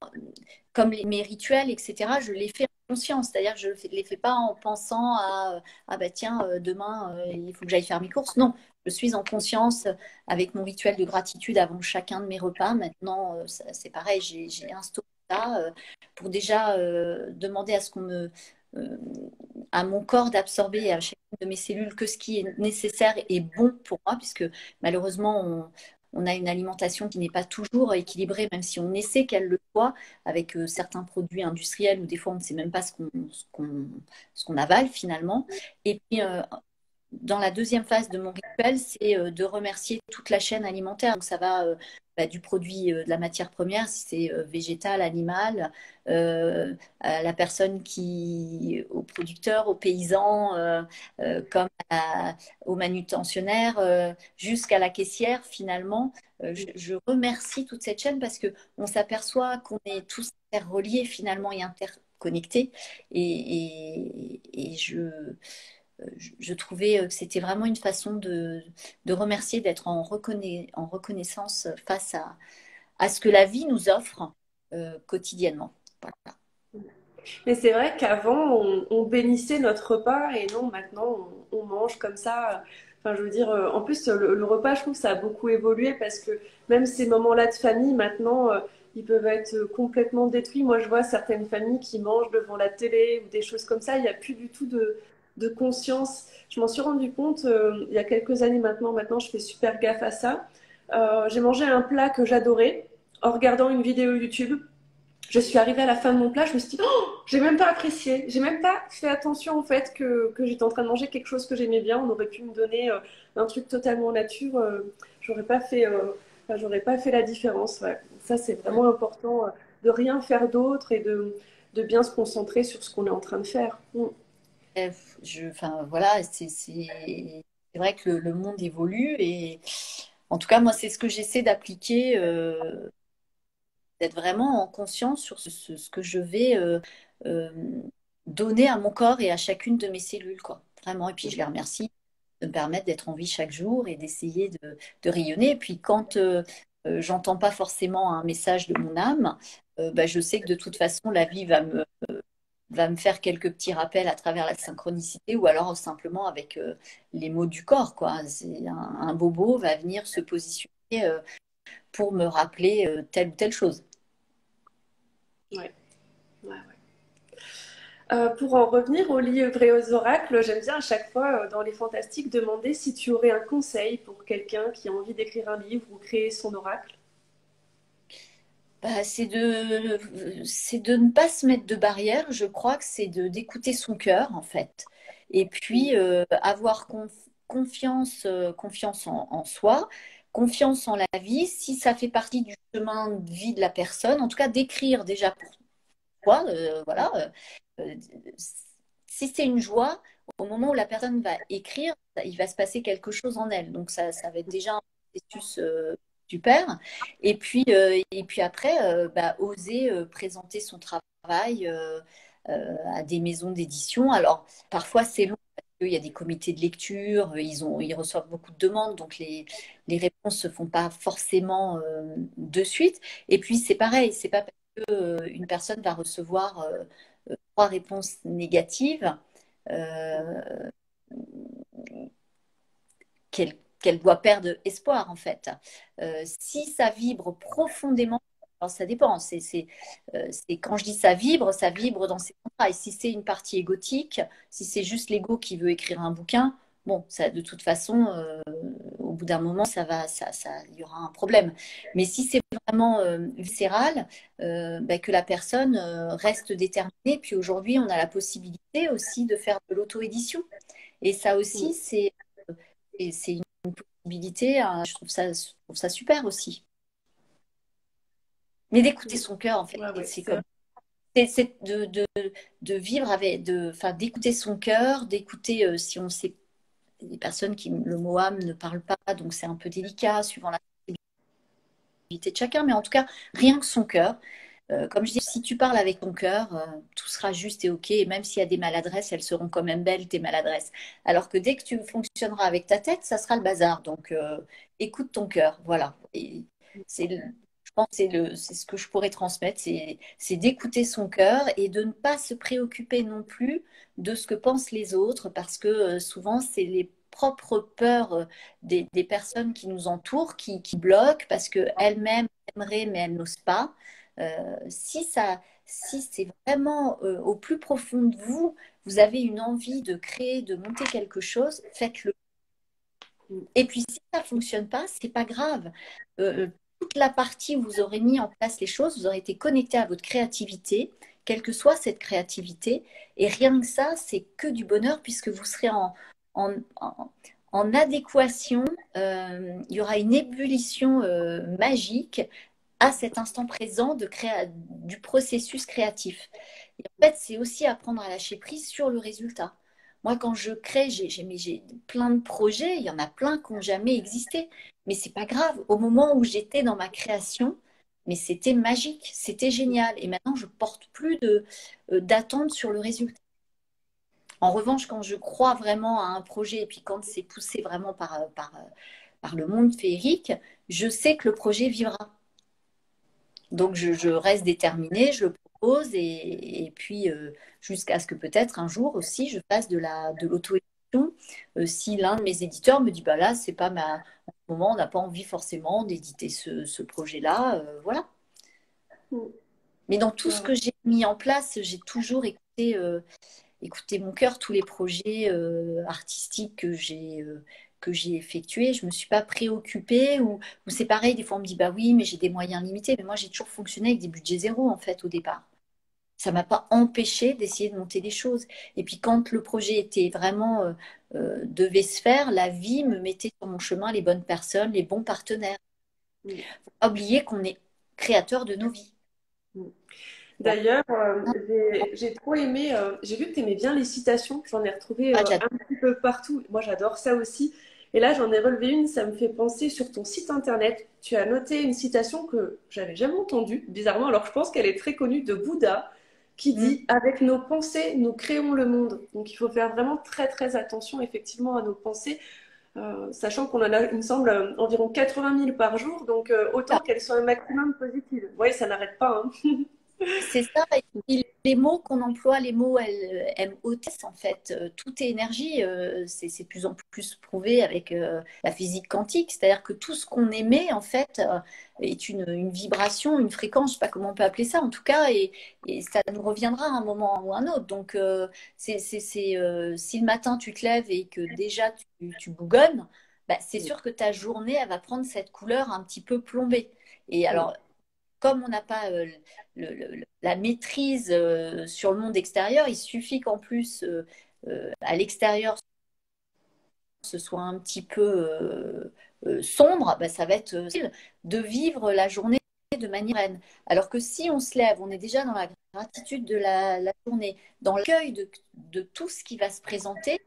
comme mes rituels, etc., je les fais en conscience. C'est-à-dire que je ne les fais pas en pensant ah bah tiens, demain, il faut que j'aille faire mes courses. Non, je suis en conscience avec mon rituel de gratitude avant chacun de mes repas. Maintenant, c'est pareil, j'ai instauré ça pour déjà demander à ce qu'on me euh, à mon corps d'absorber à chacune de mes cellules que ce qui est nécessaire et bon pour moi, puisque malheureusement, on a une alimentation qui n'est pas toujours équilibrée, même si on essaie qu'elle le soit, avec certains produits industriels où des fois on ne sait même pas ce qu'on avale finalement. Et puis, dans la deuxième phase de mon rituel, c'est de remercier toute la chaîne alimentaire. Donc ça va du produit, de la matière première, si c'est végétal, animal, à la personne au producteur, aux paysans, comme aux manutentionnaires, jusqu'à la caissière finalement. Je remercie toute cette chaîne parce que on s'aperçoit qu'on est tous interreliés finalement et interconnectés. Et je trouvais que c'était vraiment une façon de remercier, d'être en reconnaissance face à ce que la vie nous offre quotidiennement. Voilà. Mais c'est vrai qu'avant, on bénissait notre repas et non, maintenant, on mange comme ça. Enfin, je veux dire, en plus, le repas, je trouve que ça a beaucoup évolué parce que même ces moments-là de famille, maintenant, ils peuvent être complètement détruits. Moi, je vois certaines familles qui mangent devant la télé ou des choses comme ça. Il n'y a plus du tout de conscience. Je m'en suis rendu compte il y a quelques années maintenant. Maintenant, je fais super gaffe à ça. J'ai mangé un plat que j'adorais en regardant une vidéo YouTube. Je suis arrivée à la fin de mon plat, je me suis dit, oh, j'ai même pas apprécié, j'ai même pas fait attention en fait que j'étais en train de manger quelque chose que j'aimais bien. On aurait pu me donner un truc totalement nature, j'aurais pas fait, enfin, j'aurais pas fait la différence. Ouais. Ça c'est vraiment important de rien faire d'autre et de bien se concentrer sur ce qu'on est en train de faire. Mm. Enfin, voilà, c'est vrai que le monde évolue et en tout cas, moi, c'est ce que j'essaie d'appliquer, d'être vraiment en conscience sur ce que je vais euh, donner à mon corps et à chacune de mes cellules, quoi. Vraiment. Et puis, je les remercie de me permettre d'être en vie chaque jour et d'essayer de rayonner. Et puis, quand j'entends pas forcément un message de mon âme, bah, je sais que de toute façon, la vie va me faire quelques petits rappels à travers la synchronicité ou alors simplement avec les mots du corps, quoi. C'est un bobo va venir se positionner pour me rappeler telle ou telle chose. Ouais. Ouais, ouais. Pour en revenir aux livres et aux oracles, j'aime bien à chaque fois dans les fantastiques demander si tu aurais un conseil pour quelqu'un qui a envie d'écrire un livre ou créer son oracle. Bah, c'est de ne pas se mettre de barrière. Je crois que c'est d'écouter son cœur, en fait. Et puis, avoir confiance, confiance en soi, confiance en la vie. Si ça fait partie du chemin de vie de la personne, en tout cas, d'écrire déjà pour toi, voilà. Euh, Si c'est une joie, au moment où la personne va écrire, il va se passer quelque chose en elle. Donc, ça va être déjà un processus super. Et puis après, bah, oser présenter son travail à des maisons d'édition. Alors, parfois, c'est long parce qu'il y a des comités de lecture, ils reçoivent beaucoup de demandes, donc les réponses se font pas forcément de suite. Et puis, c'est pareil, c'est pas parce que, une personne va recevoir trois réponses négatives euh, qu'elle doit perdre espoir, en fait. Si ça vibre profondément, alors ça dépend. C'est quand je dis ça vibre dans ses contrats. Et si c'est une partie égotique, si c'est juste l'ego qui veut écrire un bouquin, bon, ça, de toute façon, au bout d'un moment, il y aura un problème. Mais si c'est vraiment viscéral, bah, que la personne reste déterminée. Puis aujourd'hui, on a la possibilité aussi de faire de l'auto-édition. Et ça aussi, c'est une possibilité, hein. Je trouve ça super aussi. Mais d'écouter son cœur, en fait, Ouais, ouais, c'est c'est comme c'est de vivre avec, enfin, d'écouter son cœur, d'écouter si on sait des personnes qui le mot âme ne parlent pas, donc c'est un peu délicat suivant la sensibilité de chacun, mais en tout cas, rien que son cœur. Comme je dis, si tu parles avec ton cœur, tout sera juste et ok. Et même s'il y a des maladresses, elles seront quand même belles, tes maladresses. Alors que dès que tu fonctionneras avec ta tête, ça sera le bazar. Donc, écoute ton cœur. Voilà. Et je pense que c'est ce que je pourrais transmettre, c'est d'écouter son cœur et de ne pas se préoccuper non plus de ce que pensent les autres, parce que souvent, c'est les propres peurs des personnes qui nous entourent qui bloquent parce qu'elles-mêmes aimeraient, mais elles n'osent pas. Si c'est vraiment au plus profond de vous, vous avez une envie de créer, de monter quelque chose, faites-le. Et puis si ça fonctionne pas, c'est pas grave. Toute la partie où vous aurez mis en place les choses, vous aurez été connecté à votre créativité, quelle que soit cette créativité, et rien que ça, c'est que du bonheur puisque vous serez en, en- en adéquation, il y aura une ébullition magique à cet instant présent du processus créatif. Et en fait, c'est aussi apprendre à lâcher prise sur le résultat. Moi, quand je crée, j'ai plein de projets, il y en a plein qui n'ont jamais existé, mais c'est pas grave. Au moment où j'étais dans ma création, mais c'était magique, c'était génial. Et maintenant, je porte plus d'attente sur le résultat. En revanche, quand je crois vraiment à un projet et puis quand c'est poussé vraiment par le monde féerique, je sais que le projet vivra. Donc, je reste déterminée, je le propose et puis jusqu'à ce que peut-être un jour aussi je fasse de l'auto-édition. Si l'un de mes éditeurs me dit, bah là, c'est pas en ce moment, on n'a pas envie forcément d'éditer ce projet-là, voilà. Mm. Mais dans tout ce Ouais. que j'ai mis en place, j'ai toujours écouté mon cœur, tous les projets artistiques que j'ai effectués. Je ne me suis pas préoccupée ou c'est pareil, des fois on me dit bah oui, mais j'ai des moyens limités. Mais moi j'ai toujours fonctionné avec des budgets zéro en fait au départ. Ça ne m'a pas empêché d'essayer de monter des choses. Et puis quand le projet était vraiment devait se faire, la vie me mettait sur mon chemin les bonnes personnes, les bons partenaires. Mm. Faut pas oublier qu'on est créateur de nos vies. Mm. Voilà. D'ailleurs, j'ai trop aimé, j'ai vu que tu aimais bien les citations, j'en ai retrouvé Ah, un petit peu partout. Moi, j'adore ça aussi. Et là, j'en ai relevé une, ça me fait penser sur ton site internet. Tu as noté une citation que j'avais jamais entendue, bizarrement. Alors, je pense qu'elle est très connue de Bouddha, qui mm. dit, avec nos pensées, nous créons le monde. Donc, il faut faire vraiment très, très attention, effectivement, à nos pensées, sachant qu'on en a, il me semble, environ 80 000 par jour. Donc, autant qu'elles soient un maximum positives. Oui, ça n'arrête pas, hein. C'est ça. Et puis, les mots qu'on emploie, les mots MOTS, en fait, tout est énergie. C'est de plus en plus prouvé avec la physique quantique. C'est-à-dire que tout ce qu'on émet, en fait, est une vibration, une fréquence, je ne sais pas comment on peut appeler ça, en tout cas, et ça nous reviendra à un moment ou à un autre. Donc, si le matin tu te lèves et que déjà tu bougonnes, bah, c'est sûr que ta journée, elle va prendre cette couleur un petit peu plombée. Et alors, comme on n'a pas la maîtrise sur le monde extérieur, il suffit qu'en plus, à l'extérieur, ce soit un petit peu sombre, bah, ça va être facile de vivre la journée de manière sereine. Alors que si on se lève, on est déjà dans la gratitude de la journée, dans l'accueil de tout ce qui va se présenter,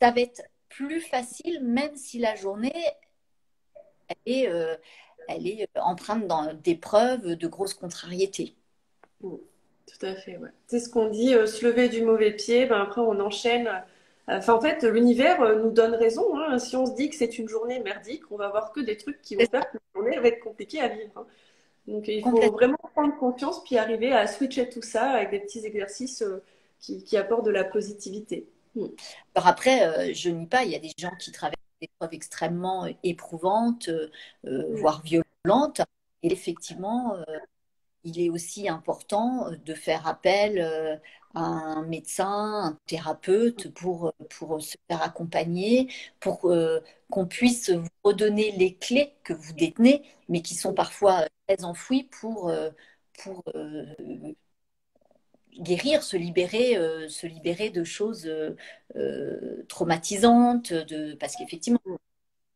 ça va être plus facile, même si la journée est, elle est empreinte d'épreuves, de grosses contrariétés. Mm. Tout à fait, ouais. C'est ce qu'on dit, se lever du mauvais pied, ben après on enchaîne. Enfin, en fait, l'univers nous donne raison, hein. Si on se dit que c'est une journée merdique, on va voir que des trucs qui vont C'est faire que la journée va être compliquée à vivre, hein. Donc il faut complètement. vraiment prendre confiance puis arriver à switcher tout ça avec des petits exercices qui apportent de la positivité. Mm. Alors après, je nie pas, il y a des gens qui traversent des épreuves extrêmement éprouvantes, Mm. voire violentes. Et effectivement, il est aussi important de faire appel à un médecin, un thérapeute pour se faire accompagner, pour qu'on puisse vous redonner les clés que vous détenez, mais qui sont parfois très enfouies pour guérir, se libérer de choses traumatisantes, parce qu'effectivement,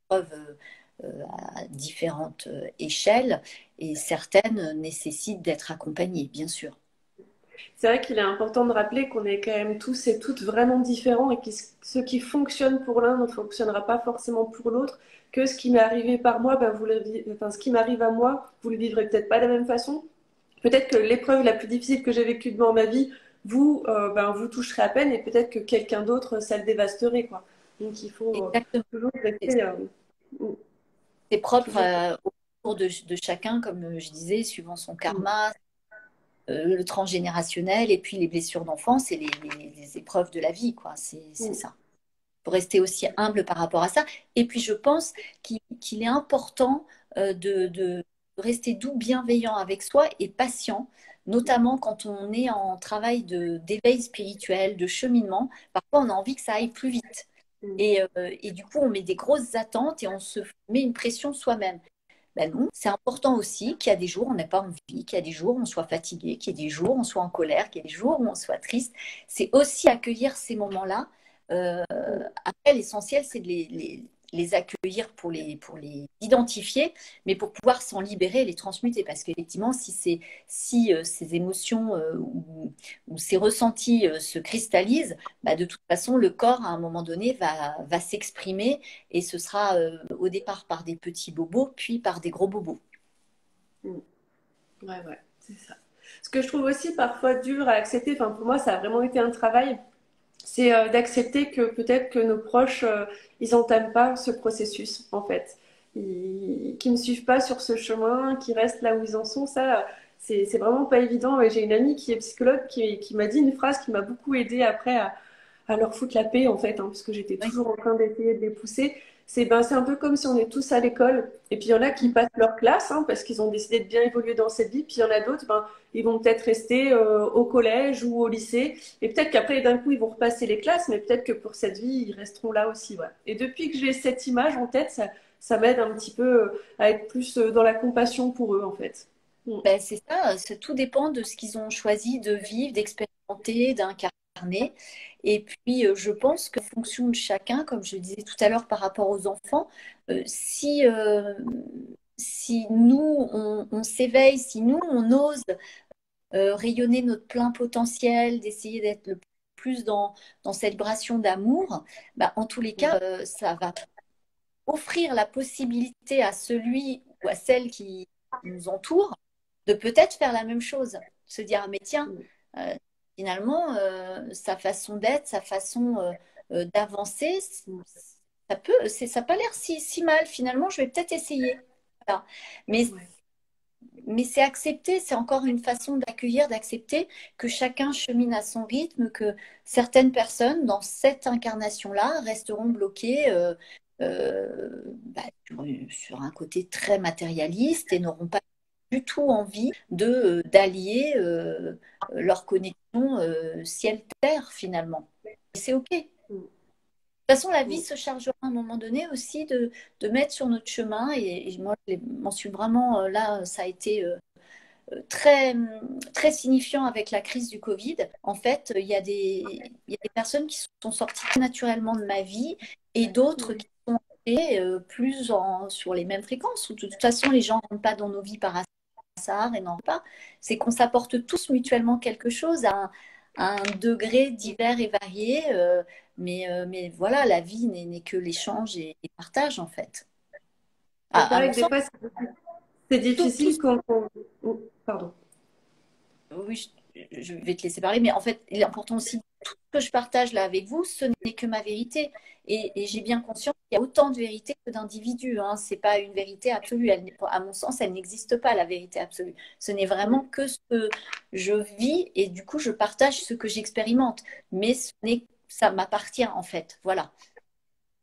preuves à différentes échelles et certaines nécessitent d'être accompagnées, bien sûr. C'est vrai qu'il est important de rappeler qu'on est quand même tous et toutes vraiment différents et que ce qui fonctionne pour l'un ne fonctionnera pas forcément pour l'autre. Que ce qui m'est arrivé par moi, ben enfin, ce qui m'arrive à moi, vous le vivrez peut-être pas de la même façon. Peut-être que l'épreuve la plus difficile que j'ai vécue dans ma vie, vous toucherez à peine et peut-être que quelqu'un d'autre, ça le dévasterait, quoi. Donc il faut Exactement. toujours C'est rester, c'est propre toujours. au cours de chacun, comme je disais, suivant son Mm, karma, le transgénérationnel et puis les blessures d'enfance et les épreuves de la vie, quoi. C'est mm, ça. Il faut rester aussi humble par rapport à ça. Et puis je pense qu'il est important de rester doux, bienveillant avec soi et patient, notamment quand on est en travail d'éveil spirituel, de cheminement. Parfois, on a envie que ça aille plus vite. mm. Et du coup, on met des grosses attentes et on se met une pression soi-même. Ben non, c'est important aussi qu'il y a des jours où on n'a pas envie, qu'il y a des jours où on soit fatigué, qu'il y a des jours où on soit en colère, qu'il y a des jours où on soit triste. C'est aussi accueillir ces moments-là Après, l'essentiel, c'est de les accueillir pour les identifier, mais pour pouvoir s'en libérer et les transmuter. Parce qu'effectivement, si ces émotions ou ces ressentis se cristallisent, bah, de toute façon, le corps, à un moment donné, va s'exprimer et ce sera au départ par des petits bobos, puis par des gros bobos. Mm. Ouais, c'est ça. Ce que je trouve aussi parfois dur à accepter, enfin pour moi ça a vraiment été un travail, c'est d'accepter que peut-être que nos proches, ils n'entament pas ce processus en fait. Qu'ils ne suivent pas sur ce chemin, qu'ils restent là où ils en sont, ça, c'est vraiment pas évident. Et j'ai une amie qui est psychologue qui m'a dit une phrase qui m'a beaucoup aidée après à leur foutre la paix en fait, hein, parce que j'étais Oui, toujours en train d'essayer de les pousser. C'est un peu comme si on est tous à l'école, et puis il y en a qui passent leur classe, hein, parce qu'ils ont décidé de bien évoluer dans cette vie, puis il y en a d'autres, ben, ils vont peut-être rester au collège ou au lycée, et peut-être qu'après d'un coup ils vont repasser les classes, mais peut-être que pour cette vie ils resteront là aussi. Ouais. Et depuis que j'ai cette image en tête, ça m'aide un petit peu à être plus dans la compassion pour eux en fait. Mm. ben, c'est ça, tout dépend de ce qu'ils ont choisi de vivre, d'expérimenter, d'incarner. Et puis, je pense qu'en fonction de chacun, comme je le disais tout à l'heure par rapport aux enfants, si nous, on s'éveille, si nous, on ose rayonner notre plein potentiel, d'essayer d'être le plus dans cette vibration d'amour, bah, en tous les cas, ça va offrir la possibilité à celui ou à celle qui nous entoure de peut-être faire la même chose. Se dire, ah, mais tiens, Mm. euh, finalement, sa façon d'être, sa façon d'avancer, ça n'a pas l'air si mal. Finalement, je vais peut-être essayer. Voilà. Mais Ouais. mais c'est accepter, c'est encore une façon d'accueillir, d'accepter que chacun chemine à son rythme, que certaines personnes dans cette incarnation-là resteront bloquées bah, sur un côté très matérialiste et n'auront pas du tout envie d'allier leur connexion ciel-terre finalement. Et c'est OK. De Mm. toute façon, la vie Mm. se chargera à un moment donné aussi de mettre sur notre chemin. Et moi, je m'en suis vraiment là, ça a été très, très signifiant avec la crise du Covid. En fait, il y a des personnes qui sont sorties très naturellement de ma vie et d'autres Mm. qui sont allées plus sur les mêmes fréquences. De toute façon, les gens ne rentrent pas dans nos vies par hasard et non pas. C'est qu'on s'apporte tous mutuellement quelque chose à un degré divers et varié. Mais voilà, la vie n'est que l'échange et partage, en fait. Mais c'est À vrai mon que des sens, fois c'est tout difficile quand on... Oh, pardon. oui, je vais te laisser parler, mais en fait, il est important aussi, tout ce que je partage là avec vous, ce n'est que ma vérité. Et j'ai bien conscience qu'il y a autant de vérité que d'individus. Hein. Ce n'est pas une vérité absolue. À mon sens, elle n'existe pas, la vérité absolue. Ce n'est vraiment que ce que je vis et du coup, je partage ce que j'expérimente. Mais ça m'appartient en fait. Voilà.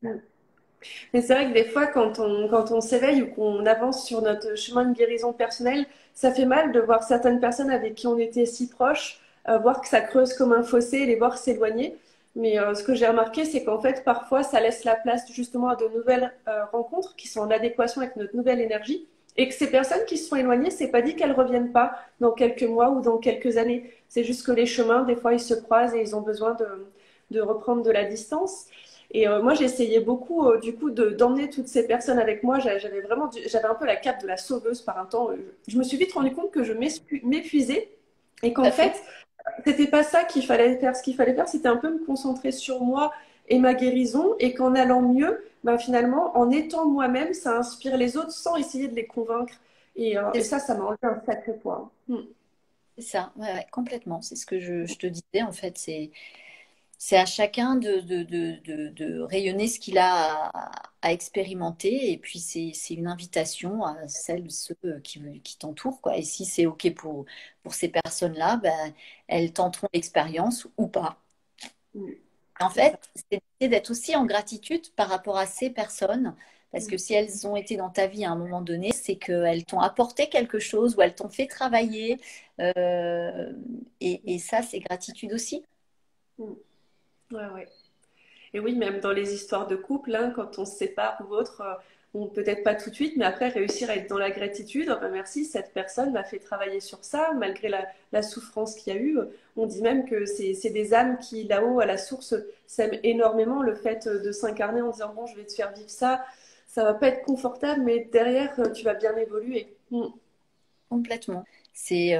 Mais c'est vrai que des fois, quand on s'éveille ou qu'on avance sur notre chemin de guérison personnelle, ça fait mal de voir certaines personnes avec qui on était si proches, voir que ça creuse comme un fossé, les voir s'éloigner. Mais ce que j'ai remarqué, c'est qu'en fait, parfois, ça laisse la place justement à de nouvelles rencontres qui sont en adéquation avec notre nouvelle énergie. Et que ces personnes qui se sont éloignées, c'est pas dit qu'elles reviennent pas dans quelques mois ou dans quelques années. C'est juste que les chemins, des fois, ils se croisent et ils ont besoin de reprendre de la distance. Et moi, j'essayais beaucoup, du coup, d'emmener toutes ces personnes avec moi. J'avais un peu la cape de la sauveuse par un temps. Je me suis vite rendu compte que je m'épuisais et Tout qu'en à fait. fait, c'était pas ça qu'il fallait faire. Ce qu'il fallait faire, c'était un peu me concentrer sur moi et ma guérison, et qu'en allant mieux, ben, finalement, en étant moi-même, ça inspire les autres sans essayer de les convaincre. Et C'est ça m'a enlevé un sacré poids. Mm. ça, ouais, ouais, complètement. C'est ce que je te disais en fait. C'est à chacun de rayonner ce qu'il a à expérimenter. Et puis, c'est une invitation à celles, ceux qui t'entourent, quoi. Et si c'est OK pour ces personnes-là, ben, elles tenteront l'expérience ou pas. Mm. En C'est ça. fait, c'est d'essayer d'être aussi en gratitude par rapport à ces personnes. Parce que Mm. si elles ont été dans ta vie à un moment donné, c'est qu'elles t'ont apporté quelque chose ou elles t'ont fait travailler. Euh, et ça, c'est gratitude aussi. Mm. Ouais, ouais. Et oui, même dans les histoires de couple, hein, quand on se sépare ou autre, on peut-être pas tout de suite, mais après réussir à être dans la gratitude. Oh, ben merci, cette personne m'a fait travailler sur ça, malgré la souffrance qu'il y a eu. On dit même que c'est des âmes qui, là-haut, à la source, s'aiment énormément. Le fait de s'incarner en disant, bon, je vais te faire vivre ça, ça va pas être confortable, mais derrière, tu vas bien évoluer. Mm. Complètement. C'est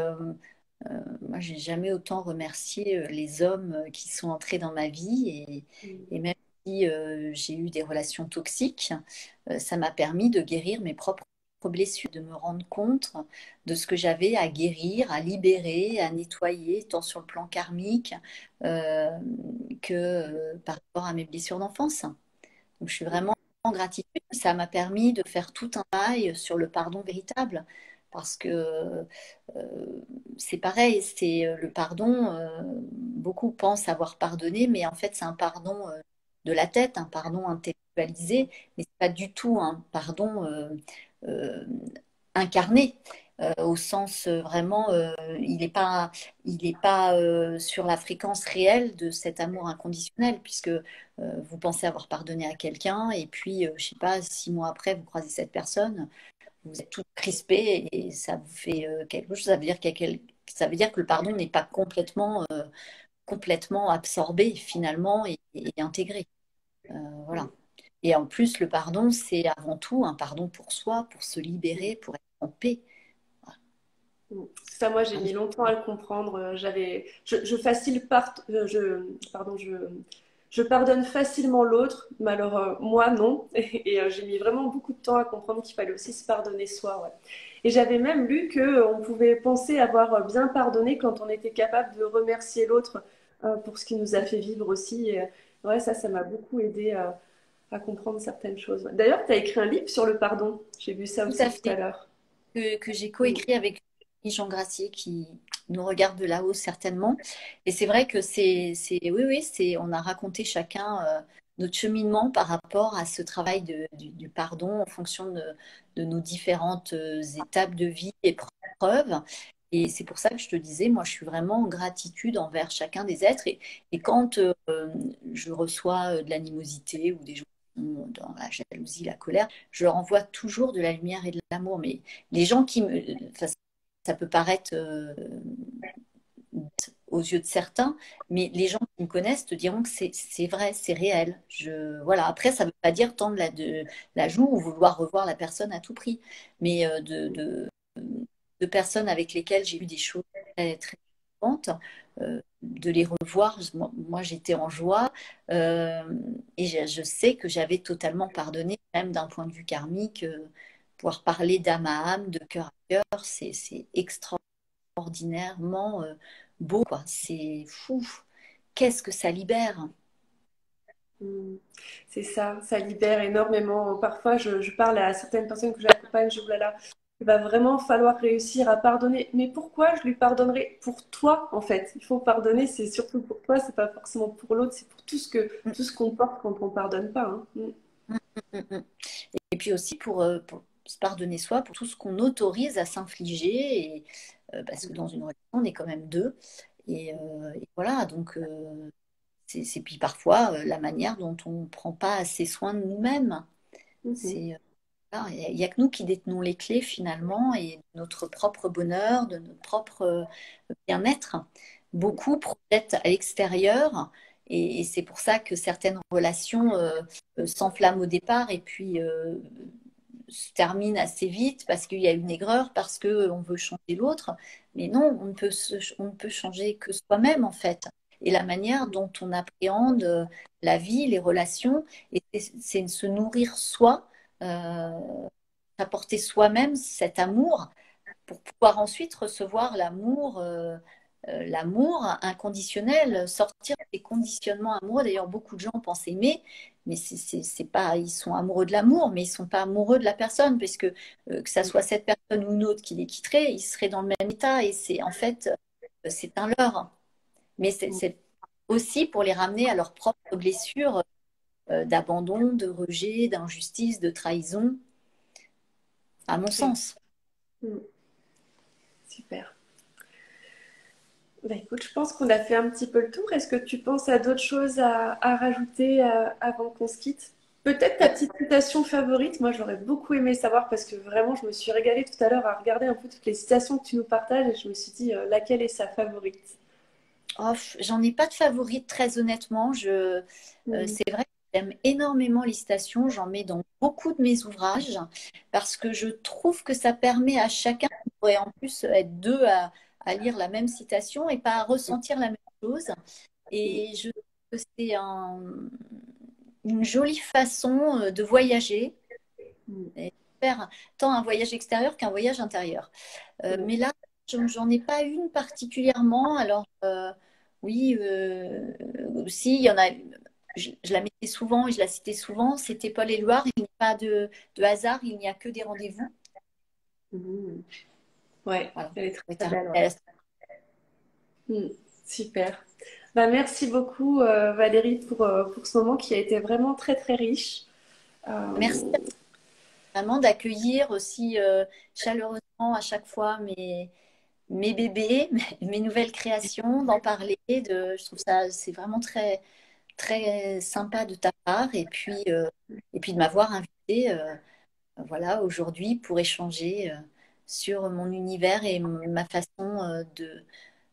moi, j'ai jamais autant remercié les hommes qui sont entrés dans ma vie et même si j'ai eu des relations toxiques, ça m'a permis de guérir mes propres blessures, de me rendre compte de ce que j'avais à guérir, à libérer, à nettoyer, tant sur le plan karmique euh, que par rapport à mes blessures d'enfance. Donc, je suis vraiment en gratitude. Ça m'a permis de faire tout un travail sur le pardon véritable. Parce que c'est pareil, c'est le pardon. Beaucoup pensent avoir pardonné, mais en fait, c'est un pardon de la tête, un pardon intellectualisé, mais c'est pas du tout un pardon euh, incarné. Au sens vraiment, il est pas sur la fréquence réelle de cet amour inconditionnel, puisque vous pensez avoir pardonné à quelqu'un, et puis, je sais pas, 6 mois après, vous croisez cette personne, vous êtes tout crispé, et ça vous fait quelque chose. Ça veut dire ça veut dire que le pardon n'est pas complètement absorbé, finalement, et intégré. Voilà. Et en plus, le pardon, c'est avant tout un pardon pour soi, pour se libérer, pour être en paix. Ça, moi, j'ai mis longtemps à le comprendre. Je facile pardon, je pardonne facilement l'autre, mais alors moi, non. Et j'ai mis vraiment beaucoup de temps à comprendre qu'il fallait aussi se pardonner soi. Ouais. Et j'avais même lu que on pouvait penser avoir bien pardonné quand on était capable de remercier l'autre pour ce qui nous a fait vivre aussi. Et, ouais, ça m'a beaucoup aidé à comprendre certaines choses. D'ailleurs, tu as écrit un livre sur le pardon. J'ai vu ça Tout aussi à tout à fait. l'heure. Que j'ai coécrit avec Jean Gracier qui nous regarde de là-haut certainement. Et c'est vrai que oui, oui, on a raconté chacun notre cheminement par rapport à ce travail du pardon en fonction de nos différentes étapes de vie et preuves. Et c'est pour ça que je te disais, moi, je suis vraiment en gratitude envers chacun des êtres. Et quand je reçois de l'animosité ou des gens qui sont dans la jalousie, la colère, je leur envoie toujours de la lumière et de l'amour. Mais les gens enfin, ça peut paraître aux yeux de certains, mais les gens qui me connaissent te diront que c'est vrai, c'est réel. Voilà. Après, ça ne veut pas dire tendre la joue ou vouloir revoir la personne à tout prix, mais de personnes avec lesquelles j'ai eu des choses très, très importantes, de les revoir. Moi, j'étais en joie et je sais que j'avais totalement pardonné, même d'un point de vue karmique. Pouvoir parler d'âme à âme, de cœur à cœur, c'est extraordinairement beau, quoi. C'est fou. Qu'est-ce que ça libère? Mm. C'est ça, ça libère énormément. Parfois, je parle à certaines personnes que j'accompagne, je dis, oh là là, il va vraiment falloir réussir à pardonner. Mais pourquoi je lui pardonnerai? Pour toi, en fait. Il faut pardonner, c'est surtout pour toi, c'est pas forcément pour l'autre, c'est pour Mm, tout ce qu'on porte quand on pardonne pas. Hein. Mm. mm, mm. Et puis aussi pour se pardonner soi, pour tout ce qu'on autorise à s'infliger, parce que dans une relation, on est quand même deux. Et voilà, donc c'est puis parfois la manière dont on ne prend pas assez soin de nous-mêmes. Mhm. C'est voilà, il n'y a que nous qui détenons les clés finalement et de notre propre bonheur, de notre propre bien-être. Beaucoup projettent à l'extérieur et c'est pour ça que certaines relations s'enflamment au départ et puis se terminent assez vite parce qu'il y a une aigreur, parce qu'on veut changer l'autre. Mais non, on ne peut changer que soi-même en fait. Et la manière dont on appréhende la vie, les relations, et c'est se nourrir soi, euh, apporter soi-même cet amour pour pouvoir ensuite recevoir l'amour inconditionnel, sortir des conditionnements amoureux. D'ailleurs, beaucoup de gens pensent aimer, mais c'est pas, ils sont amoureux de l'amour, mais ils sont pas amoureux de la personne, parce que ça soit cette personne ou une autre qui les quitterait, ils seraient dans le même état, et c'est en fait, c'est un leurre. Mais c'est aussi pour les ramener à leurs propres blessures d'abandon, de rejet, d'injustice, de trahison, à mon Oui. sens. Mm. Super. Bah, écoute, je pense qu'on a fait un petit peu le tour. Est-ce que tu penses à d'autres choses à rajouter avant qu'on se quitte? Peut-être ta petite citation favorite. Moi, j'aurais beaucoup aimé savoir parce que vraiment, je me suis régalée tout à l'heure à regarder un peu toutes les citations que tu nous partages et je me suis dit laquelle est sa favorite. Oh, j'en ai pas de favorite, très honnêtement. Mhm. C'est vrai que j'aime énormément les citations. J'en mets dans beaucoup de mes ouvrages parce que je trouve que ça permet à chacun, on pourrait en plus être deux à lire la même citation et pas à ressentir la même chose. Et je trouve que c'est une jolie façon de voyager Mhm. et faire tant un voyage extérieur qu'un voyage intérieur. Mhm. Mais là, j'en ai pas une particulièrement. Alors, oui, si, il y en a. Je la mettais souvent et je la citais souvent. C'était Paul Éluard. Il n'y a pas de hasard, il n'y a que des rendez-vous. Mhm. Ouais, Voilà. elle est très, Oui, très t'as belle. Ouais. raison. Mhm. Super. Bah, merci beaucoup Valérie pour ce moment qui a été vraiment très très riche. Merci Euh, vraiment d'accueillir aussi chaleureusement à chaque fois mes bébés, mes nouvelles créations, d'en parler. Je trouve ça, c'est vraiment très, très sympa de ta part. Et puis de m'avoir invité voilà, aujourd'hui pour échanger sur mon univers et ma façon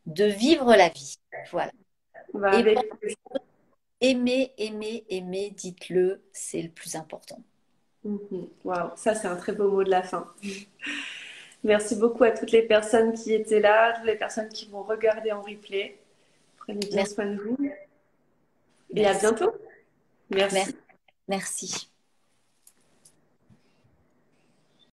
de vivre la vie. Voilà. bah, Et avec aimer, aimer, aimer, dites-le, c'est le plus important. Mhm. Waouh, ça c'est un très beau mot de la fin. Merci beaucoup à toutes les personnes qui étaient là, toutes les personnes qui vont regarder en replay. Prenez bien Merci, soin de vous et à merci, bientôt. merci, Merci. merci.